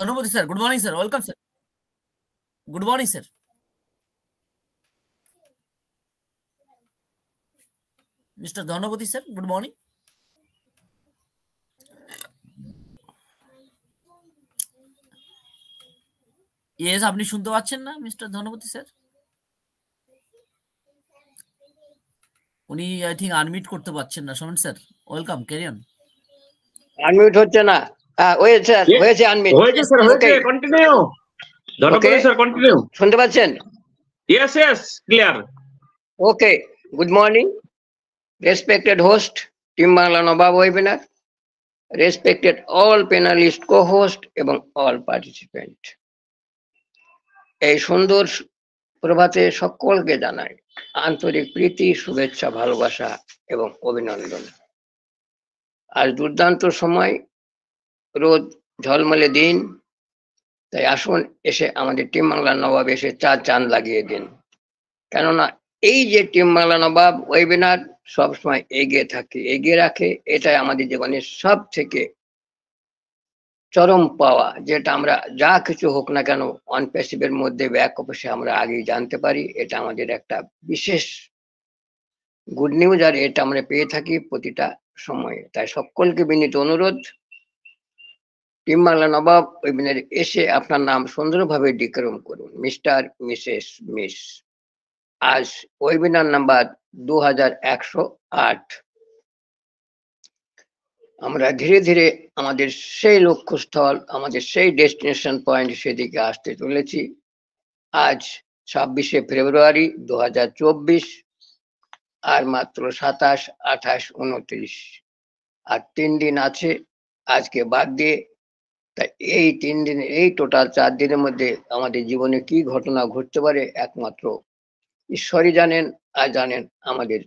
Dhanapati sir, good morning sir. Welcome sir. Good morning sir. Mr. Dhanapati sir, good morning. Yes, আপনি শুনতে পাচ্ছেন না mister Dhanpati sir? উনি I think unmute করতে পারছেন না। শোনেন sir, welcome, carry on. Unmute হচ্ছে না। হয়েছে স্যার, হয়েছে আনমিউট। হয়েছে স্যার, হয়েছে। Continue Dhanpati sir, continue. শুনতে পাচ্ছেন? Yes yes, clear. Okay, good morning respected host, team Bangla Nawab webinar, respected all panelist, co-host এবং অল পার্টিসিপেন্ট। এই সুন্দর প্রভাতে সকলকে জানাই আন্তরিক প্রীতি, শুভেচ্ছা, ভালোবাসা এবং অভিনন্দন। আজ দুর্দান্ত সময়, রোদ ঝলমলে দিন, তাই আসুন এসে আমাদের টিম বাংলা নবাব এসে চাঁদ লাগিয়ে দিন। কেননা এই যে টিম বাংলা নবাব ওয়েবিনার সবসময় এগিয়ে থাকে, এগিয়ে রাখে, এটাই আমাদের জীবনের সব থেকে চরম পাওয়া, যেটা আমরা যা কিছু হোক না কেন অন প্যাসিভের মধ্যে ব্যাক অফিসে আমরা আগেই জানতে পারি। এটা আমাদের একটা বিশেষ গুড নিউজ, আর এটা আমরা পেয়ে থাকি প্রতিটা সময়ে। তাই সকলকে বিনীত অনুরোধ, টিম বাংলা নবাব ওয়েবিনারে এসে আপনার নাম সুন্দরভাবে ডিক্লেয়ার করুন, মিস্টার, মিসেস, মিস। আজ ওয়েবিনার নাম্বার 2108। আমরা ধীরে ধীরে আমাদের সেই লক্ষ্যস্থল, আমাদের সেই ডেস্টিনেশন পয়েন্ট সেদিকে আসতে চলেছি। আজ 26শে ফেব্রুয়ারি 2024, আর মাত্র 27, 28, 29 আর 3 দিন আছে আজকে বাদ দিয়ে। তাই এই 3 দিন, এই টোটাল 4 দিনের মধ্যে আমাদের জীবনে কি ঘটনা ঘটতে পারে একমাত্র ঈশ্বরই জানেন। আর জানেন আমাদের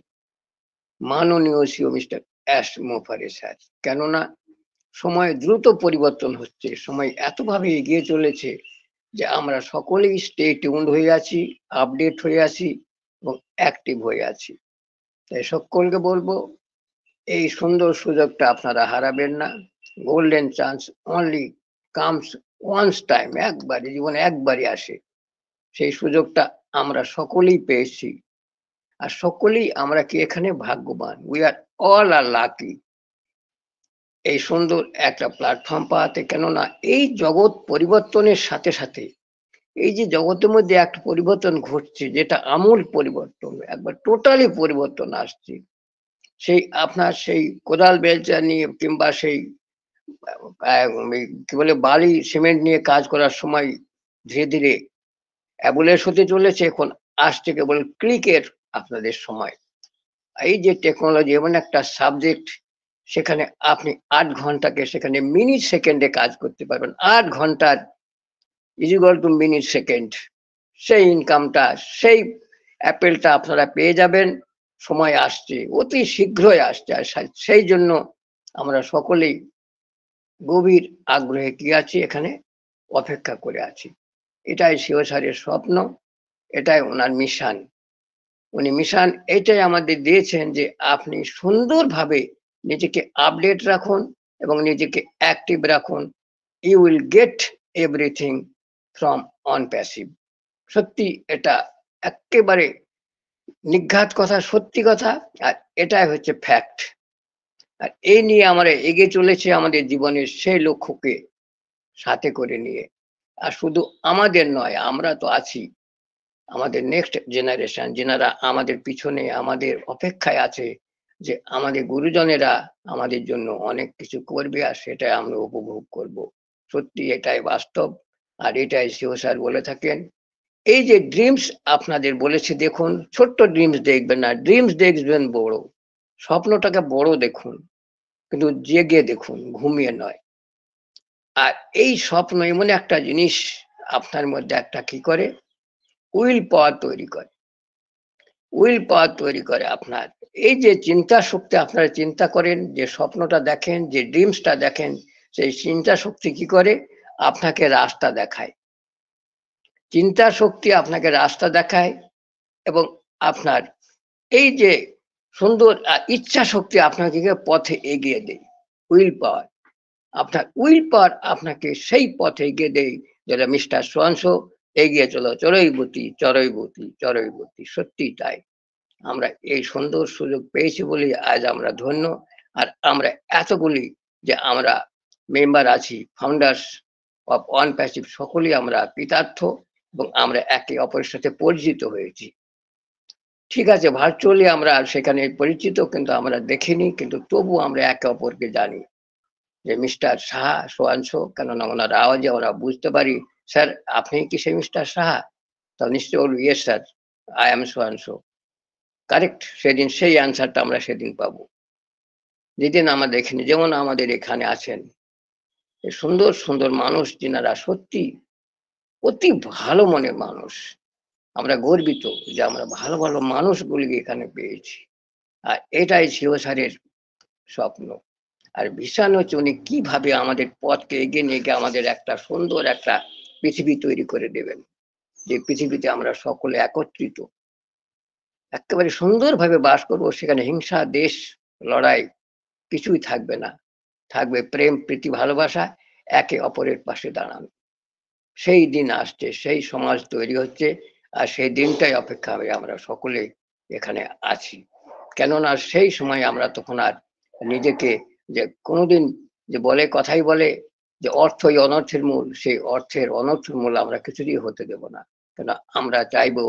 মাননীয় সিও মিস্টার এস মোফারে স্যার। কেননা সময় দ্রুত পরিবর্তন হচ্ছে, সময় এতভাবে এগিয়ে চলেছে যে আমরা সকলেই স্টে টিউনড হয়ে আছি, আপডেট হয়ে আছি এবং অ্যাক্টিভ হয়ে আছি। তাই সকলকে বলবো এই সুন্দর সুযোগটা আপনারা হারাবেন না। Golden chance only comes once time, একবারই জীবনে একবারই আসে। সেই সুযোগটা আমরা সকলেই পেয়েছি, আর সকলেই আমরা কি এখানে ভাগ্যবান। We are all are lucky এই সুন্দর একটা প্ল্যাটফর্ম পাওয়াতে। কেননা এই জগৎ পরিবর্তনের সাথে সাথে এই যে জগতের মধ্যে একটা পরিবর্তন ঘটছে, যেটা আমূল পরিবর্তন, একবার টোটালি পরিবর্তন আসছে। সেই আপনার সেই কোদাল বেলচা নিয়ে কিংবা সেই কি বলে বালি সিমেন্ট নিয়ে কাজ করার সময় ধীরে ধীরে অ্যাবুলেন্স হতে চলেছে। এখন আসছে কেবল ক্লিকের আপনাদের সময়। এই যে টেকনোলজি এমন একটা সাবজেক্ট, সেখানে আপনি 8 ঘন্টাকে সেখানে মিনিট সেকেন্ডে কাজ করতে পারবেন। 8 ঘন্টার ইজিক্যাল টু মিনিট সেকেন্ড, সেই ইনকামটা, সেই অ্যাপেলটা আপনারা পেয়ে যাবেন। সময় আসছে, অতি শীঘ্রই আসছে। আর সেই জন্য আমরা সকলেই গভীর আগ্রহে কি আছি, এখানে অপেক্ষা করে আছি। এটাই সিও স্যারের স্বপ্ন, এটাই ওনার মিশন। উনি মিশন এটাই আমাদের দিয়েছেন যে আপনি সুন্দরভাবে নিজেকে আপডেট রাখুন এবং নিজেকে অ্যাক্টিভ রাখুন। You will get everything from on passive. সত্যি এটা একেবারে নিঘাত কথা, সত্যি কথা, আর এটাই হচ্ছে ফ্যাক্ট। আর এই নিয়ে আমরা এগিয়ে চলেছি আমাদের জীবনের সেই লক্ষ্যকে সাথে করে নিয়ে। আর শুধু আমাদের নয়, আমরা তো আছি, আমাদের নেক্সট জেনারেশন, যেনারা আমাদের পিছনে আমাদের অপেক্ষায় আছে, যে আমাদের গুরুজনেরা আমাদের জন্য অনেক কিছু করবে, আর সেটাই আমরা উপভোগ করব। সত্যি এটাই বাস্তব, আর এটাই সিও স্যার বলে থাকেন। এই যে ড্রিমস আপনাদের বলেছি, দেখুন ছোট্ট ড্রিমস দেখবেন না, ড্রিমস দেখবেন বড়। স্বপ্নটাকে বড় দেখুন, কিন্তু জেগে দেখুন, ঘুমিয়ে নয়। আর এই স্বপ্ন এমন একটা জিনিস আপনার মধ্যে একটা কি করে, উইল পাওয়ার তৈরি করে। উইল পাওয়ার তৈরি করে আপনার এই যে চিন্তা শক্তি। আপনারা চিন্তা করেন, যে স্বপ্নটা দেখেন, যে ড্রিমসটা দেখেন, সেই চিন্তা শক্তি কি করে, আপনাকে রাস্তা দেখায়। চিন্তা শক্তি আপনাকে রাস্তা দেখায় এবং আপনার এই যে সুন্দর ইচ্ছা শক্তি আপনাকে পথে এগিয়ে দেয়। উইল পাওয়ার, আপনার উইল পাওয়ার আপনাকে সেই পথে এগিয়ে দেয়, যেটা মিস্টার সোয়াংশো এগিয়ে চলো, চরৈবতী চরৈবতী চরৈবতী। সত্যি তাই, আমরা এই সুন্দর সুযোগ পেয়েছি বলে আজ আমরা ধন্য। আর আমরা এতগুলি যে আমরা মেম্বার আছি, ফাউন্ডার্স অফ ওয়ান প্যাসিভ, সকলেই আমরা কৃতার্থ এবং আমরা একে অপরের সাথে পরিচিত হয়েছি। ঠিক আছে, ভার্চুয়ালি আমরা সেখানে পরিচিত, কিন্তু আমরা দেখিনি, কিন্তু তবু আমরা একে অপরকে জানি যে মিস্টার সাহা সোয়াংশো, কেননা ওনার আওয়াজে আমরা বুঝতে পারি, স্যার আপনি কি সেই মিস্টার সাহা? তা নিশ্চয় বলবো, yes sir, I am Swangsho. Correct, সেদিন সেই অ্যান্সারটা আমরা সেদিন পাবো, যেদিন আমরা দেখিনি। যেমন আমাদের এখানে আছেন এই সুন্দর সুন্দর মানুষ, যিনারা সত্যি অতি ভালো মনের মানুষ। আমরা গর্বিত যে আমরা ভালো ভালো মানুষগুলিকে এখানে পেয়েছি। আর এটাই ছিল স্যারের স্বপ্ন। আর ভীষণ হচ্ছে উনি কিভাবে আমাদের পথকে এগিয়ে নিয়ে গিয়ে আমাদের একটা সুন্দর একটা পৃথিবী তৈরি করে দেবেন, যে পৃথিবীতে আমরা সকলে একত্রিত একেবারে সুন্দরভাবে বাস করব। সেখানে হিংসা, দেশ, লড়াই কিছুই থাকবে না, থাকবে প্রেম, প্রীতি, ভালোবাসা, একে অপরের পাশে দাঁড়ানো। সেই দিন আসছে, সেই সমাজ তৈরি হচ্ছে, আর সেই দিনটাই অপেক্ষা হবে। আমরা সকলে এখানে আছি, কেননা সেই সময় আমরা তখন আর নিজেকে যে কোনোদিন যে বলে, কথাই বলে যে অর্থই অনর্থের মূল, সেই অর্থের অনর্থের মূল আমরা কিছুতেই হতে দেব না। কেন আমরা চাইবো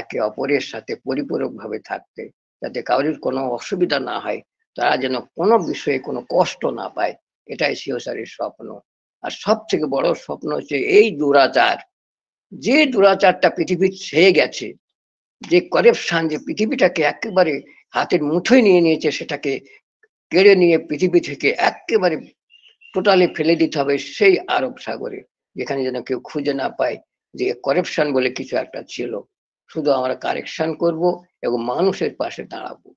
একে অপরের সাথে পরিপূরকভাবে থাকতে, যাতে কারোর কোনো অসুবিধা না হয়, তারা যেন কোনো বিষয়ে কোনো কষ্ট না পায়। এটাই সিওসারের স্বপ্ন। আর সব থেকে বড় স্বপ্ন হচ্ছে এই দুরাচার, যে দুরাচারটা পৃথিবীর ছেয়ে গেছে, যে করাপশন যে পৃথিবীটাকে একেবারে হাতের মুঠোয় নিয়ে নিয়েছে, সেটাকে কেড়ে নিয়ে পৃথিবী থেকে একেবারে টোটালি ফেলে দিতে হবে সেই আরব সাগরে, যেখানে যেন কেউ খুঁজে না পায় যে করাপশন বলে কিছু একটা ছিল। শুধু আমরা কারেকশন করব এবং মানুষের পাশে দাঁড়াবো।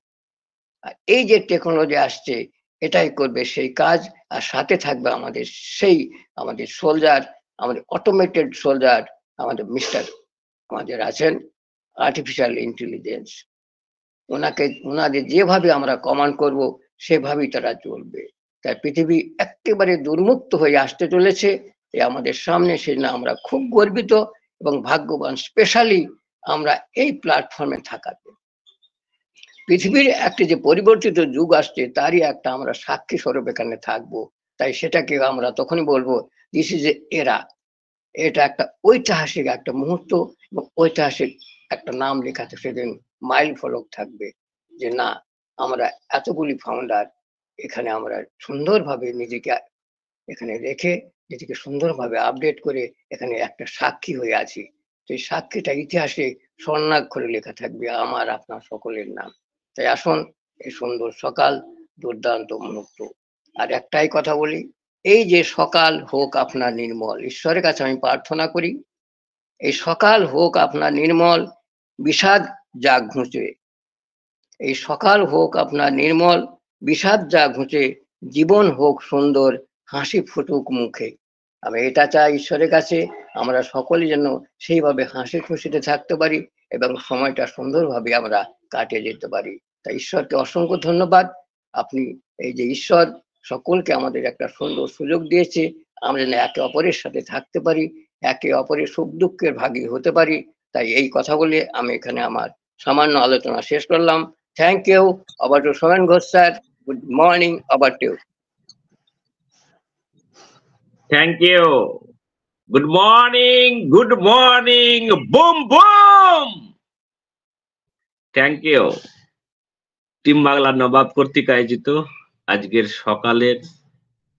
আর এই যে টেকনোলজি আসছে, এটাই করবে সেই কাজ। আর সাথে থাকবে আমাদের সেই আমাদের সোলজার, আমাদের অটোমেটেড সোলজার, আমাদের মিস্টার আমাদের আছেন আর্টিফিশিয়াল ইন্টেলিজেন্স। ওনাদের যেভাবে আমরা কমান্ড করব সেভাবেই তারা চলবে। তাই পৃথিবী একেবারে দুর্মুক্ত হয়ে আসতে চলেছে আমাদের সামনে। সেজন্য আমরা খুব গর্বিত এবং ভাগ্যবান, স্পেশালি আমরা এই প্ল্যাটফর্মে থাকাতে। পৃথিবীর একটি যে পরিবর্তিত যুগ আসছে, তারই একটা আমরা সাক্ষী স্বরূপ এখানে থাকবো। তাই সেটাকে আমরা তখনই বলবো, দিস ইজ এরা। এটা একটা ঐতিহাসিক একটা মুহূর্ত এবং ঐতিহাসিক একটা নাম লেখাতে সেদিন মাইল ফলক থাকবে, যে না, আমরা এতগুলি ফাউন্ডার এখানে আমরা সুন্দরভাবে নিজেকে এখানে রেখে, নিজেকে সুন্দরভাবে আপডেট করে এখানে একটা সাক্ষী হয়ে আছি। সেই সাক্ষীটা ইতিহাসে স্বর্ণাক্ষরে লেখা থাকবে আমার আপনার সকলের নাম। তাই আসুন, এই সুন্দর সকাল, দুর্দান্ত মুহূর্ত। আর একটাই কথা বলি, এই যে সকাল হোক আপনার নির্মল, ঈশ্বরের কাছে আমি প্রার্থনা করি, এই সকাল হোক আপনার নির্মল, বিষাদ যাক ঘুঁচে। এই সকাল হোক আপনার নির্মল, বিষাদ যাক ঘুঁচে, জীবন হোক সুন্দর, হাসি ফুটুক মুখে। আমি এটা চাই ঈশ্বরের কাছে, আমরা সকলে যেন সেইভাবে হাসি খুশিতে থাকতে পারি এবং সময়টা সুন্দরভাবে আমরা কাটিয়ে যেতে পারি। তাই ঈশ্বরকে অসংখ্য ধন্যবাদ। আপনি এই যে ঈশ্বর সকলকে আমাদের একটা সুন্দর সুযোগ দিয়েছে, আমরা যেন একে অপরের সাথে থাকতে পারি, একে অপরের সুখ দুঃখের ভাগী হতে পারি। তাই এই কথা বলে আমি এখানে আমার সামান্য আলোচনা শেষ করলাম। Thank you. Over to Somen Ghosh sir. Good morning. Over to you. Thank you. Good morning. Good morning. Boom, boom. Thank you. Team Bangla Nawab কর্তৃক আয়োজিত আজকের সকালের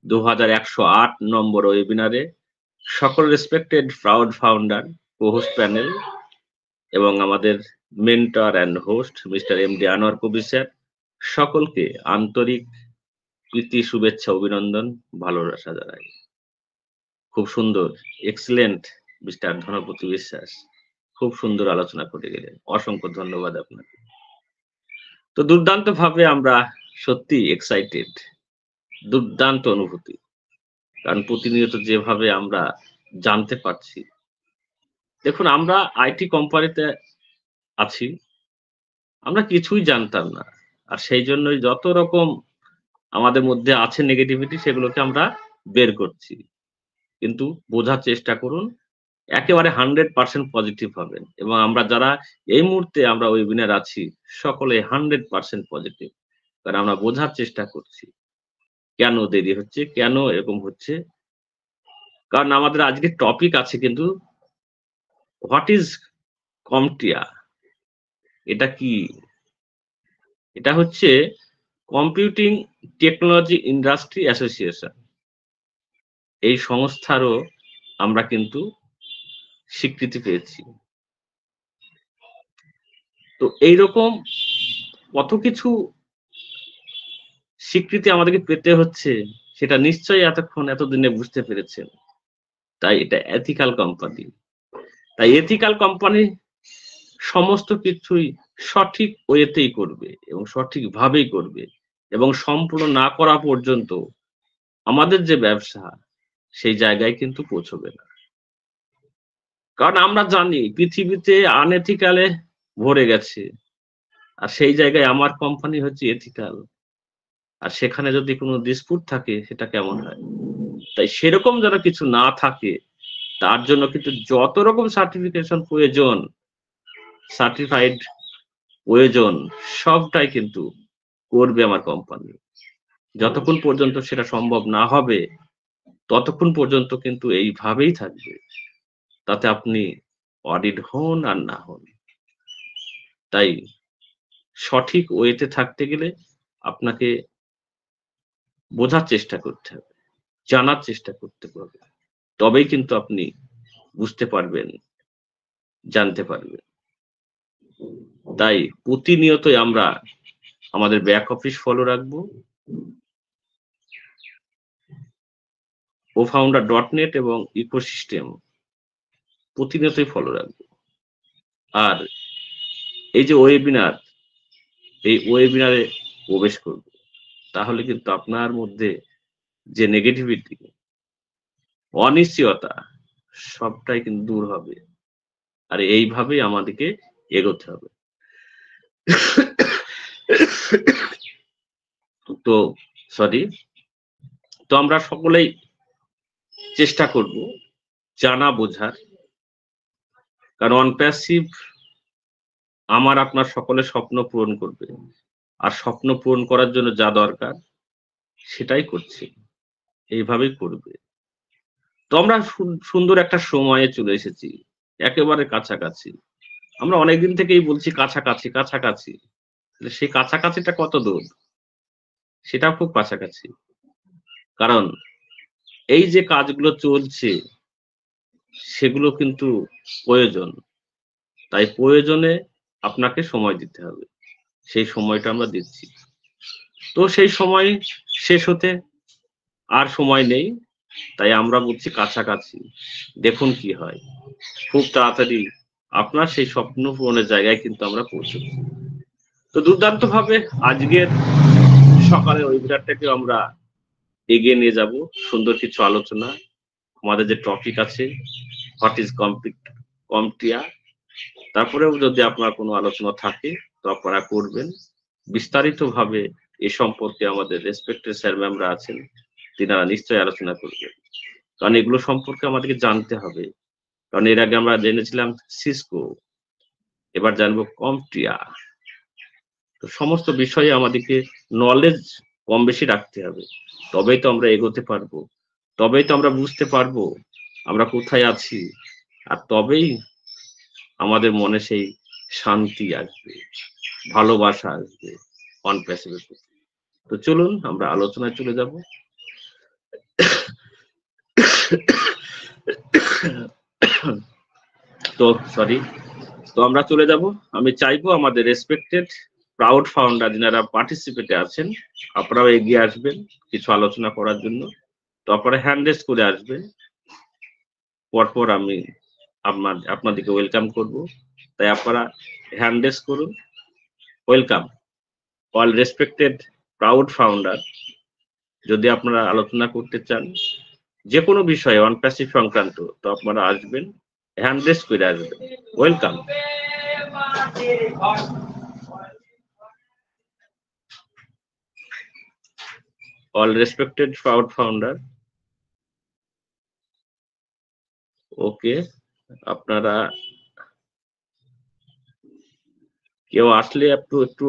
2108 নম্বর ওয়েবিনারে সকল respected proud founder, co-host panel এবং আমাদের mentor and host mister MD Anwar Kabir sir, সকলকে আন্তরিক প্রীতি, শুভেচ্ছা, অভিনন্দন, ভালোবাসা জানাই। খুব সুন্দর, এক্সিলেন্ট মিস্টার ধনপতি বিশ্বাস, খুব সুন্দর আলোচনা করে গেলেন। অসংখ্য ধন্যবাদ আপনাকে। তো দুর্দান্ত ভাবে আমরা সত্যি এক্সাইটেড, দুর্দান্ত অনুভূতি। কারণ প্রতিনিয়ত যেভাবে আমরা জানতে পারছি, দেখুন আমরা আইটি কোম্পানিতে আছি, আমরা কিছুই জানতাম না। আর সেই জন্যই যত রকম আমাদের মধ্যে আছে নেগেটিভিটি, সেগুলোকে আমরা বের করছি, কিন্তু বোঝার চেষ্টা করুন, একেবারে 100% পজিটিভ হবেন। এবং আমরা যারা এই মুহূর্তে আমরা ওয়েবিনার আছি, সকলে 100% পজিটিভ। কারণ আমরা বোঝার চেষ্টা করছি কেন দেরি হচ্ছে, কেন এরকম হচ্ছে। কারণ আমাদের আজকে টপিক আছে কিন্তু হোয়াট ইজ কমটিয়া, এটা কি? এটা হচ্ছে কম্পিউটিং টেকনোলজি ইন্ডাস্ট্রি অ্যাসোসিয়েশন। এই সংস্থারও আমরা কিন্তু স্বীকৃতি পেয়েছি। তো এইরকম কত কিছু স্বীকৃতি আমাদেরকে পেতে হচ্ছে, সেটা নিশ্চয়ই এতদিনে বুঝতে পেরেছেন। তাই এটা এথিক্যাল কোম্পানি। তাই এথিক্যাল কোম্পানি সমস্ত কিছুই সঠিক ওয়েতেই করবে এবং সঠিকভাবেই করবে, এবং সম্পূর্ণ না করা পর্যন্ত আমাদের যে ব্যবসা সেই জায়গায় কিন্তু পৌঁছবে না। কারণ আমরা জানি পৃথিবীতে আনএথিক্যালে ভরে গেছে, আর সেই জায়গায় আমার কোম্পানি হচ্ছে এথিক্যাল। আর সেখানে যদি কোনো ডিসপুট থাকে সেটা কেমন হয়? তাই সেরকম যেন কিছু না থাকে, তার জন্য কিন্তু যত রকম সার্টিফিকেশন প্রয়োজন, সার্টিফাইড প্রয়োজন, সবটাই কিন্তু করবে আমার কোম্পানি। যতক্ষণ পর্যন্ত সেটা সম্ভব না হবে ততক্ষণ পর্যন্ত কিন্তু এইভাবেই থাকবে, তাতে আপনি অডিট হন আর না হন। তাই সঠিক ওয়েতে থাকতে গেলে আপনাকে বোঝার চেষ্টা করতে হবে, জানার চেষ্টা করতে হবে, তবেই কিন্তু আপনি বুঝতে পারবেন, জানতে পারবেন। তাই প্রতিনিয়তই আমরা আমাদের ব্যাক অফিস ফলো রাখবো, ofounder.net এবং ইকোসিস্টেম প্রতিনিয়তই ফলো রাখবো। আর এই যে ওয়েবিনার, এই ওয়েবিনারে প্রবেশ করব, তাহলে কিন্তু আপনার মধ্যে যে নেগেটিভিটি, অনিশ্চয়তা, সবটাই কিন্তু দূর হবে। আর এইভাবেই আমাদেরকে এগোতে হবে। তো তো আমরা সকলেই চেষ্টা করব জানা বোঝার, কারণ অনপ্যাসিভ আমার আপনার সকলের স্বপ্ন পূরণ করবে, আর স্বপ্ন পূরণ করার জন্য যা দরকার সেটাই করছে, এইভাবেই করবে। তো আমরা সুন্দর একটা সময়ে চলে এসেছি, একেবারে কাছাকাছি। আমরা অনেকদিন থেকেই বলছি কাছাকাছি কাছাকাছি, সেই কাছাকাছিটা কত দূর? সেটাও খুব কাছাকাছি। কারণ এই যে কাজগুলো চলছে সেগুলো কিন্তু প্রয়োজন, তাই প্রয়োজনে আপনাকে সময় দিতে হবে। সেই সময়টা আমরা দিচ্ছি। তো সেই সময় শেষ হতে আর সময় নেই, তাই আমরা বলছি কাছাকাছি, দেখুন কি হয়। খুব তাড়াতাড়ি আপনার সেই স্বপ্ন পূরণের জায়গায় কিন্তু আমরা পৌঁছবো। তো দুর্দান্ত ভাবে আজকের সকালে ওয়েবিনারটাকে আমরা এগিয়ে নিয়ে যাব, সুন্দর কিছু আলোচনা। আমাদের যে টপিক আছে হোয়াট ইজ কমটিয়া, তারপরেও যদি আপনার কোনো আলোচনা থাকে তো আপনারা করবেন বিস্তারিত ভাবে। এ সম্পর্কে আমাদের রেসপেক্টেড স্যার ম্যামরা আছেন, তিনারা নিশ্চয়ই আলোচনা করবেন, কারণ এগুলো সম্পর্কে আমাদেরকে জানতে হবে। কারণ এর আগে আমরা জেনেছিলাম সিসকো, এবার জানবো কমটিয়া। তো সমস্ত বিষয়ে আমাদেরকে নলেজ কম বেশি রাখতে হবে, তবেই তো আমরা এগোতে পারবো, তবেই তো আমরা বুঝতে পারবো আমরা কোথায় আছি, আর তবেই আমাদের মনে সেই শান্তি আসবে, ভালোবাসা আসবে অনপ্যাসিভের প্রতি। তো চলুন আমরা আলোচনায় চলে যাব। তো আমরা চলে যাব। আমি চাইবো আমাদের রেসপেক্টেড প্রাউড ফাউন্ডার যারা পার্টিসিপেটে আছেন, আপনারাও এগিয়ে আসবেন কিছু আলোচনা করার জন্য। তো আপনারা হ্যান্ড রেজ করে আসবেন, পরপর আমি আপনাদেরকে ওয়েলকাম করব। তাই আপনারা হ্যান্ড রেজ করুন। Welcome all respected proud founder. যদি আপনারা আলোচনা করতে চান যে কোনো বিষয়ে অনপ্যাসিভ সংক্রান্ত, তো আপনারা আসবেন, হ্যান্ড রেজ করে আসবেন। Welcome. All respected proud founder, ওকে, আপনারা কেউ আসলে একটু একটু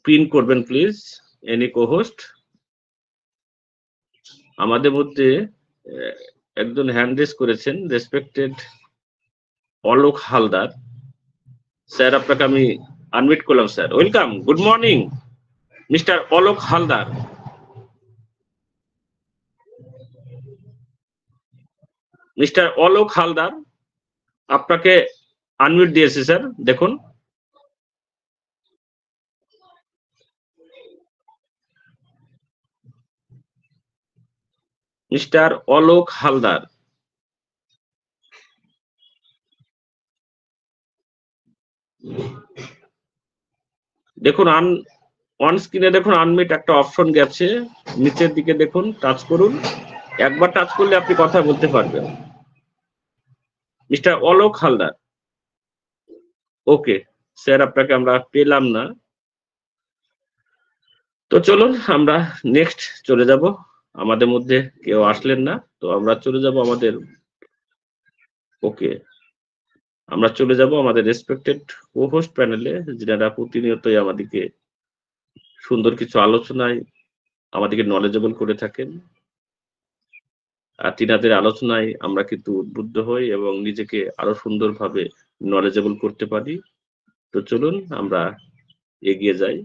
পিন করবেন প্লিজ, এনি কোহোস্ট। আমাদের মধ্যে একজন হ্যান্ড রেজ করেছেন, রেসপেক্টেড অলোক হালদার স্যার, আপনাকে আমি আনমিট করলাম sir. Welcome, good morning mister Alok Haldar. Mister Alok Haldar, আপনাকে আনমিট দিয়েছে স্যার, দেখুন। মিস্টার অলোক হালদার, দেখুন অন স্ক্রিনে দেখুন আনমিট একটা অপশন গেছে, নিচের দিকে দেখুন, টাচ করুন। একবার টাচ করলে আপনি কথা বলতে পারবেন। Mister Alok Haldar, okay sir, আপনাকে আমরা পেলাম না, তো চলুন আমরা নেক্সট চলে যাব। আমাদের মধ্যে কেউ আসলেন না, তো আমরা চলে যাব আমাদের, ওকে আমরা চলে যাব আমাদের রেসপেক্টেড কো-হোস্ট প্যানেলে, যারা প্রতিনিয়তই আমাদেরকে সুন্দর কিছু আলোচনায় আমাদেরকে নলেজেবল করে থাকেন। আর তিনাদের আলোচনায় আমরা কিন্তু উদ্বুদ্ধ হই এবং নিজেকে আরো সুন্দরভাবে নলেজেবল করতে পারি। তো চলুন আমরা এগিয়ে যাই।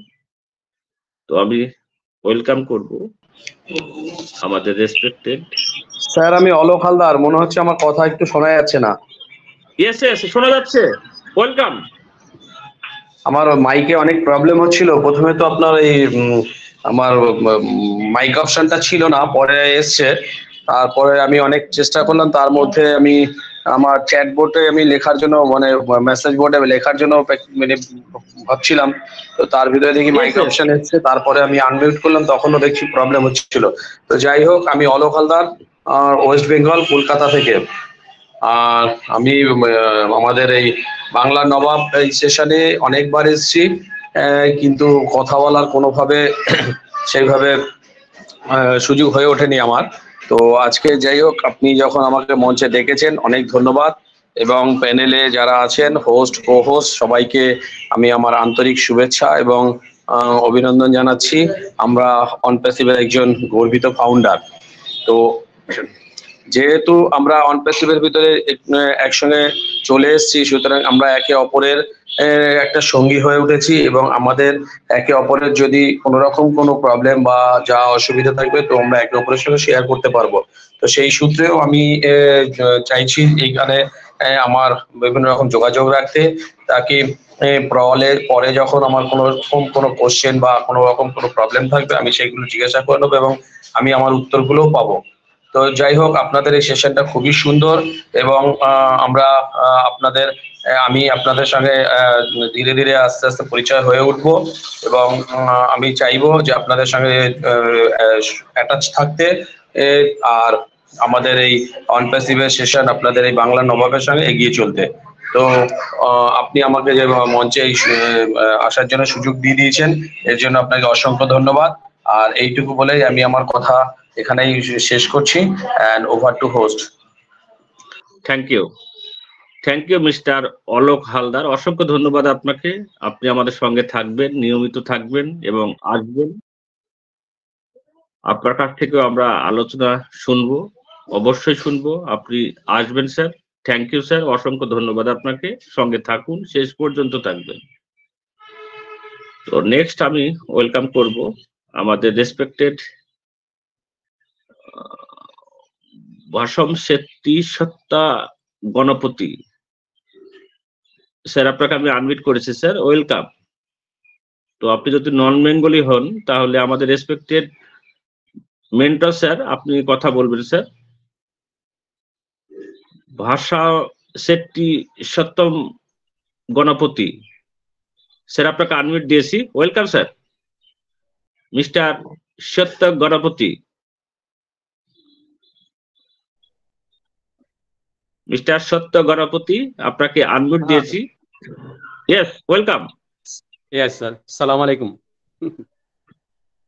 তো আমি ওয়েলকাম করব আমাদের রেসপেক্টেড। স্যার, আমি অলোক হালদার, মনে হচ্ছে আমার কথা একটু শোনা যাচ্ছে না। ইয়েস ইয়েস, শোনা যাচ্ছে, ওয়েলকাম। আমার মাইকে অনেক প্রবলেম হচ্ছিল। প্রথমে তো আপনার এই আমার মাইক অপশনটা ছিল না, পরে এসছে। তারপরে আমি অনেক চেষ্টা করলাম, তার মধ্যে আমি আমার চ্যাট বোর্ডে আমি লেখার জন্য, মানে মেসেজ বোর্ডে লেখার জন্য মানে ভাবছিলাম, তো তার ভিতরে দেখি মাইক অপশন এসছে। তারপরে আমি আনমিউট করলাম, তখনও দেখছি প্রবলেম হচ্ছিল। তো যাই হোক, আমি অলোক হালদার, ওয়েস্ট বেঙ্গল, কলকাতা থেকে। আর আমি আমাদের এই বাংলা নবাব এই সেশনে অনেকবার এসেছি, কিন্তু কথা বলার কোনোভাবে সেইভাবে সুযোগ হয়ে ওঠেনি আমার। তো আজকে যাই হোক, আপনি যখন আমাকে মঞ্চে ডেকেছেন, অনেক ধন্যবাদ। এবং প্যানেলে যারা আছেন, হোস্ট, কো হোস্ট, সবাইকে আমি আমার আন্তরিক শুভেচ্ছা এবং অভিনন্দন জানাচ্ছি। আমরা অনপ্যাসিভের একজন গর্বিত ফাউন্ডার। তো যেহেতু আমরা অনপ্যাসিভের ভিতরে একসঙ্গে চলে এসেছি, সুতরাং আমরা একে অপরের একটা সঙ্গী হয়ে উঠেছি এবং আমাদের একে অপরের যদি কোনো রকম কোনো প্রবলেম বা যা অসুবিধা থাকবে, তো আমরা একে অপরের সঙ্গে শেয়ার করতে পারবো। তো সেই সূত্রেও আমি চাইছি এইখানে আমার বিভিন্ন রকম যোগাযোগ রাখতে, তাকে পরে যখন আমার কোনো রকম কোনো কোশ্চেন বা কোনো রকম কোনো প্রবলেম থাকবে, আমি সেগুলো জিজ্ঞাসা করে নেবো এবং আমি আমার উত্তরগুলোও পাবো। তো যাই হোক, আপনাদের এই সেশনটা খুবই সুন্দর এবং আমরা আমি আপনাদের সঙ্গে ধীরে ধীরে আস্তে আস্তে পরিচয় হয়ে উঠবো এবং আমি চাইবো যে আপনাদের সঙ্গে অ্যাটাচ থাকতে। আর আমাদের এই অনপ্যাসিভের সেশন আপনাদের এই বাংলা নবাবের সঙ্গে এগিয়ে চলতে। তো আপনি আমাকে যে মঞ্চে আসার জন্য সুযোগ দিয়ে দিয়েছেন, এর জন্য আপনাকে অসংখ্য ধন্যবাদ। আর এইটুকু বলেই আমি আমার কথা এখানেই শেষ করছি। And over to host. Thank you mister Alok Haldar, অসংখ্য ধন্যবাদ আপনাকে। আপনি আমাদের সঙ্গে থাকবেন, নিয়মিত থাকবেন এবং আসবেন। আপনার কাছ থেকেও আমরা আলোচনা শুনবো, অবশ্যই শুনবো। আপনি আসবেন স্যার। থ্যাংক ইউ স্যার, অসংখ্য ধন্যবাদ আপনাকে। সঙ্গে থাকুন, শেষ পর্যন্ত থাকবেন। তো নেক্সট আমি ওয়েলকাম করব আমাদের রেসপেক্টেড ভাষম শেট্টি সত্তা গণপতি স্যার, আপনাকে আমি আনমিট করেছি স্যার, ওয়েলকাম। তো আপনি যদি নন বেঙ্গলি হন, তাহলে আমাদের রেসপেক্টেড মেন্টর স্যার, আপনি কথা বলবেন স্যার। ভাষা শেট্টি সত্যম গণপতি স্যার, আপনাকে আনমিট দিয়েছি, ওয়েলকাম স্যার। মিস্টার সত্য গণপতি, মিস্টার সত্য গণপতি, আপনাকে আনমিট দিয়েছি। Yes, welcome. यस सर, सलाम अलैकुम।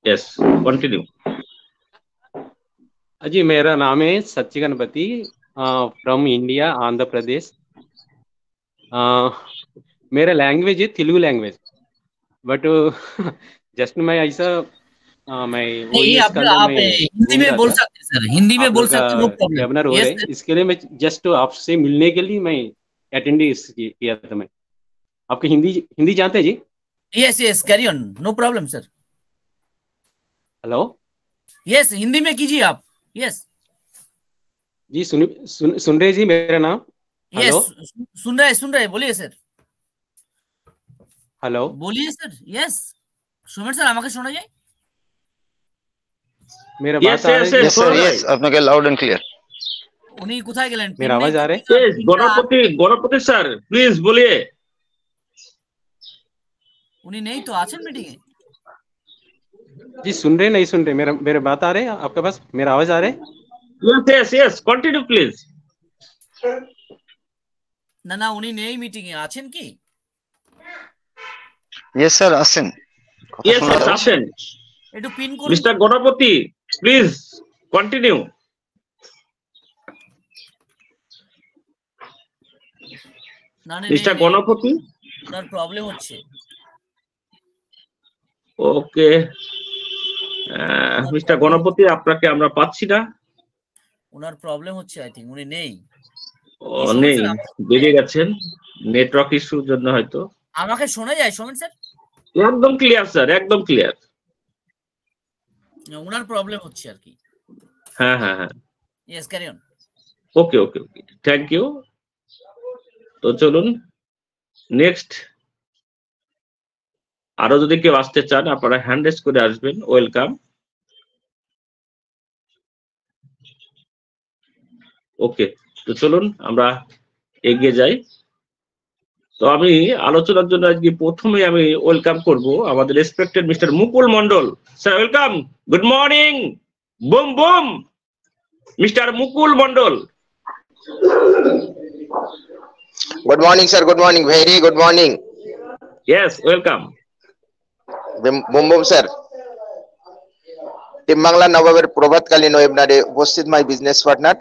Yes, continue. जी, मेरा नाम है सच्ची गणपति फ्रॉम इंडिया आंध्र प्रदेश. मेरा लैंग्वेज है तेलुगु लैंग्वेज, बट जस्ट मैं ऐसा मैं वो नहीं, यूज कर लो, आप मैं हिंदी घूम में रहा बोल था. सकते हैं सर, हिंदी में आप बोल लोग सकते हैं, नो प्रॉब्लम. वेबिनार हो रहे यस हैं, इसके लिए मैं जस्ट आपसे मिलने के लिए मैं अटेंड किया था. मैं आपको हिंदी हिंदी जानते हैं जी? Yes yes, carry on, no problem sir. Hello yes, Hindi में कीजिए आप. यस जी, सुन रहे जी मेरा नाम? यस, हेलो सुन रहे, बोलिए सर, हेलो बोलिए सर. यस সুমেন স্যার, আমাকে শোনা যায়? मेरा Yes, बात आ रहा yes, है? yes, यस सर, শোনা यस, যায়। আপনাকে লাউড এন্ড ক্লিয়ার। উনি কোথায় গেলেন? मेरा आवाज आ रहा है? Yes, গণপতি স্যার প্লিজ বলিয়ে। উনি নেই তো, আছেন মিটিং এ? जी सुन रहे नहीं सुन रहे? मेरा बात आ रहे हैं आपके पास? मेरा आवाज आ रहा है? Yes, yes, yes, continue please. না না, উনি নেই মিটিং এ, আছেন কি? ইয়েস স্যার, আসেন। কথা Yes, শোনা yes, যাচ্ছে? আসেন। একটু পিন করুন। Mister Ganapati please continue. না না, মিস্টার গণপতি, ওনার প্রবলেম হচ্ছে। ওকে, মিস্টার গণপতি আপনাকে আমরা পাচ্ছি না। ওনার প্রবলেম হচ্ছে, আই থিঙ্ক উনি নেই। ও নেই, বেরিয়ে গেছেন নেটওয়ার্ক ইস্যুর জন্য হয়তো। আমাকে শোনা যায় সোমেন স্যার? একদম ক্লিয়ার স্যার, একদম ক্লিয়ার। ওনার প্রবলেম হচ্ছে আর কি। হ্যাঁ হ্যাঁ হ্যাঁ, yes, carry on. Okay okay okay, thank you. তো চলুন নেক্সট, আরো যদি কেউ আসতে চান আপনারা হ্যান্ড রেজ করে আসবেন, ওয়েলকাম। ওকে, তো চলুন আমরা এগিয়ে যাই। তো আমি আলোচনার জন্য আজকে প্রথমে আমি ওয়েলকাম করব আমাদের respected mister Mukul Mondal sir. Welcome, good morning, boom boom, mister Mukul Mondal. Good morning, sir. Good morning. Very good morning. Yes, welcome. Boom boom sir, team Bangla নবাবের প্রভাতকালীন ওয়েবিনারে উপস্থিত মাই বিজনেস পার্টনার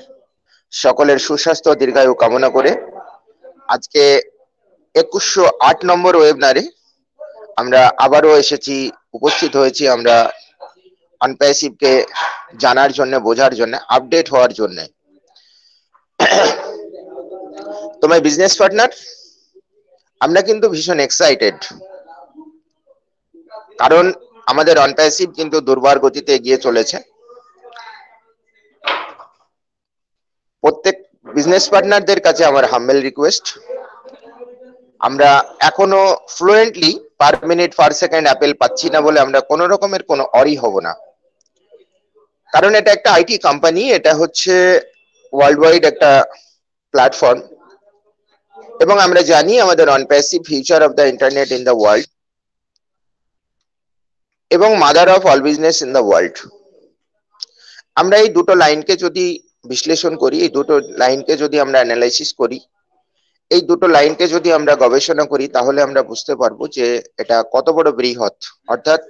সকলের সুস্বাস্থ্য ও দীর্ঘায়ু কামনা করে আজকে 2108 নম্বর ওয়েবিনারে আমরা আবারও এসেছি, উপস্থিত হয়েছি আমরা অনপ্যাসিভকে জানার জন্য, বোঝার জন্য, আপডেট হওয়ার জন্য। তো মাই বিজনেস পার্টনার, আমরা কিন্তু ভীষণ এক্সাইটেড, কারণ আমাদের অনপ্যাসিভ কিন্তু দুর্বার গতিতে এগিয়ে চলেছে। প্রত্যেক বিজনেস পার্টনারদের কাছে আমার হাম্বেল রিকোয়েস্ট, আমরা এখনো fluently per minute per second Apple পাচ্ছি না বলে আমরা কোনো রকমের কোনো অরি হব না, কারণ এটা একটা আইটি কোম্পানি, এটা হচ্ছে ওয়ার্ল্ড ওয়াইড একটা প্ল্যাটফর্ম, এবং আমরা জানি আমাদের OnPassive future of the internet in the world এবং mother of all business in the world. আমরা এই দুটো লাইনকে যদি বিশ্লেষণ করি, এই দুটো লাইনকে যদি আমরা অ্যানালাইসিস করি, এই দুটো লাইনকে যদি আমরা গবেষণা করি, তাহলে আমরা বুঝতে পারবো যে এটা কত বড় বৃহৎ। অর্থাৎ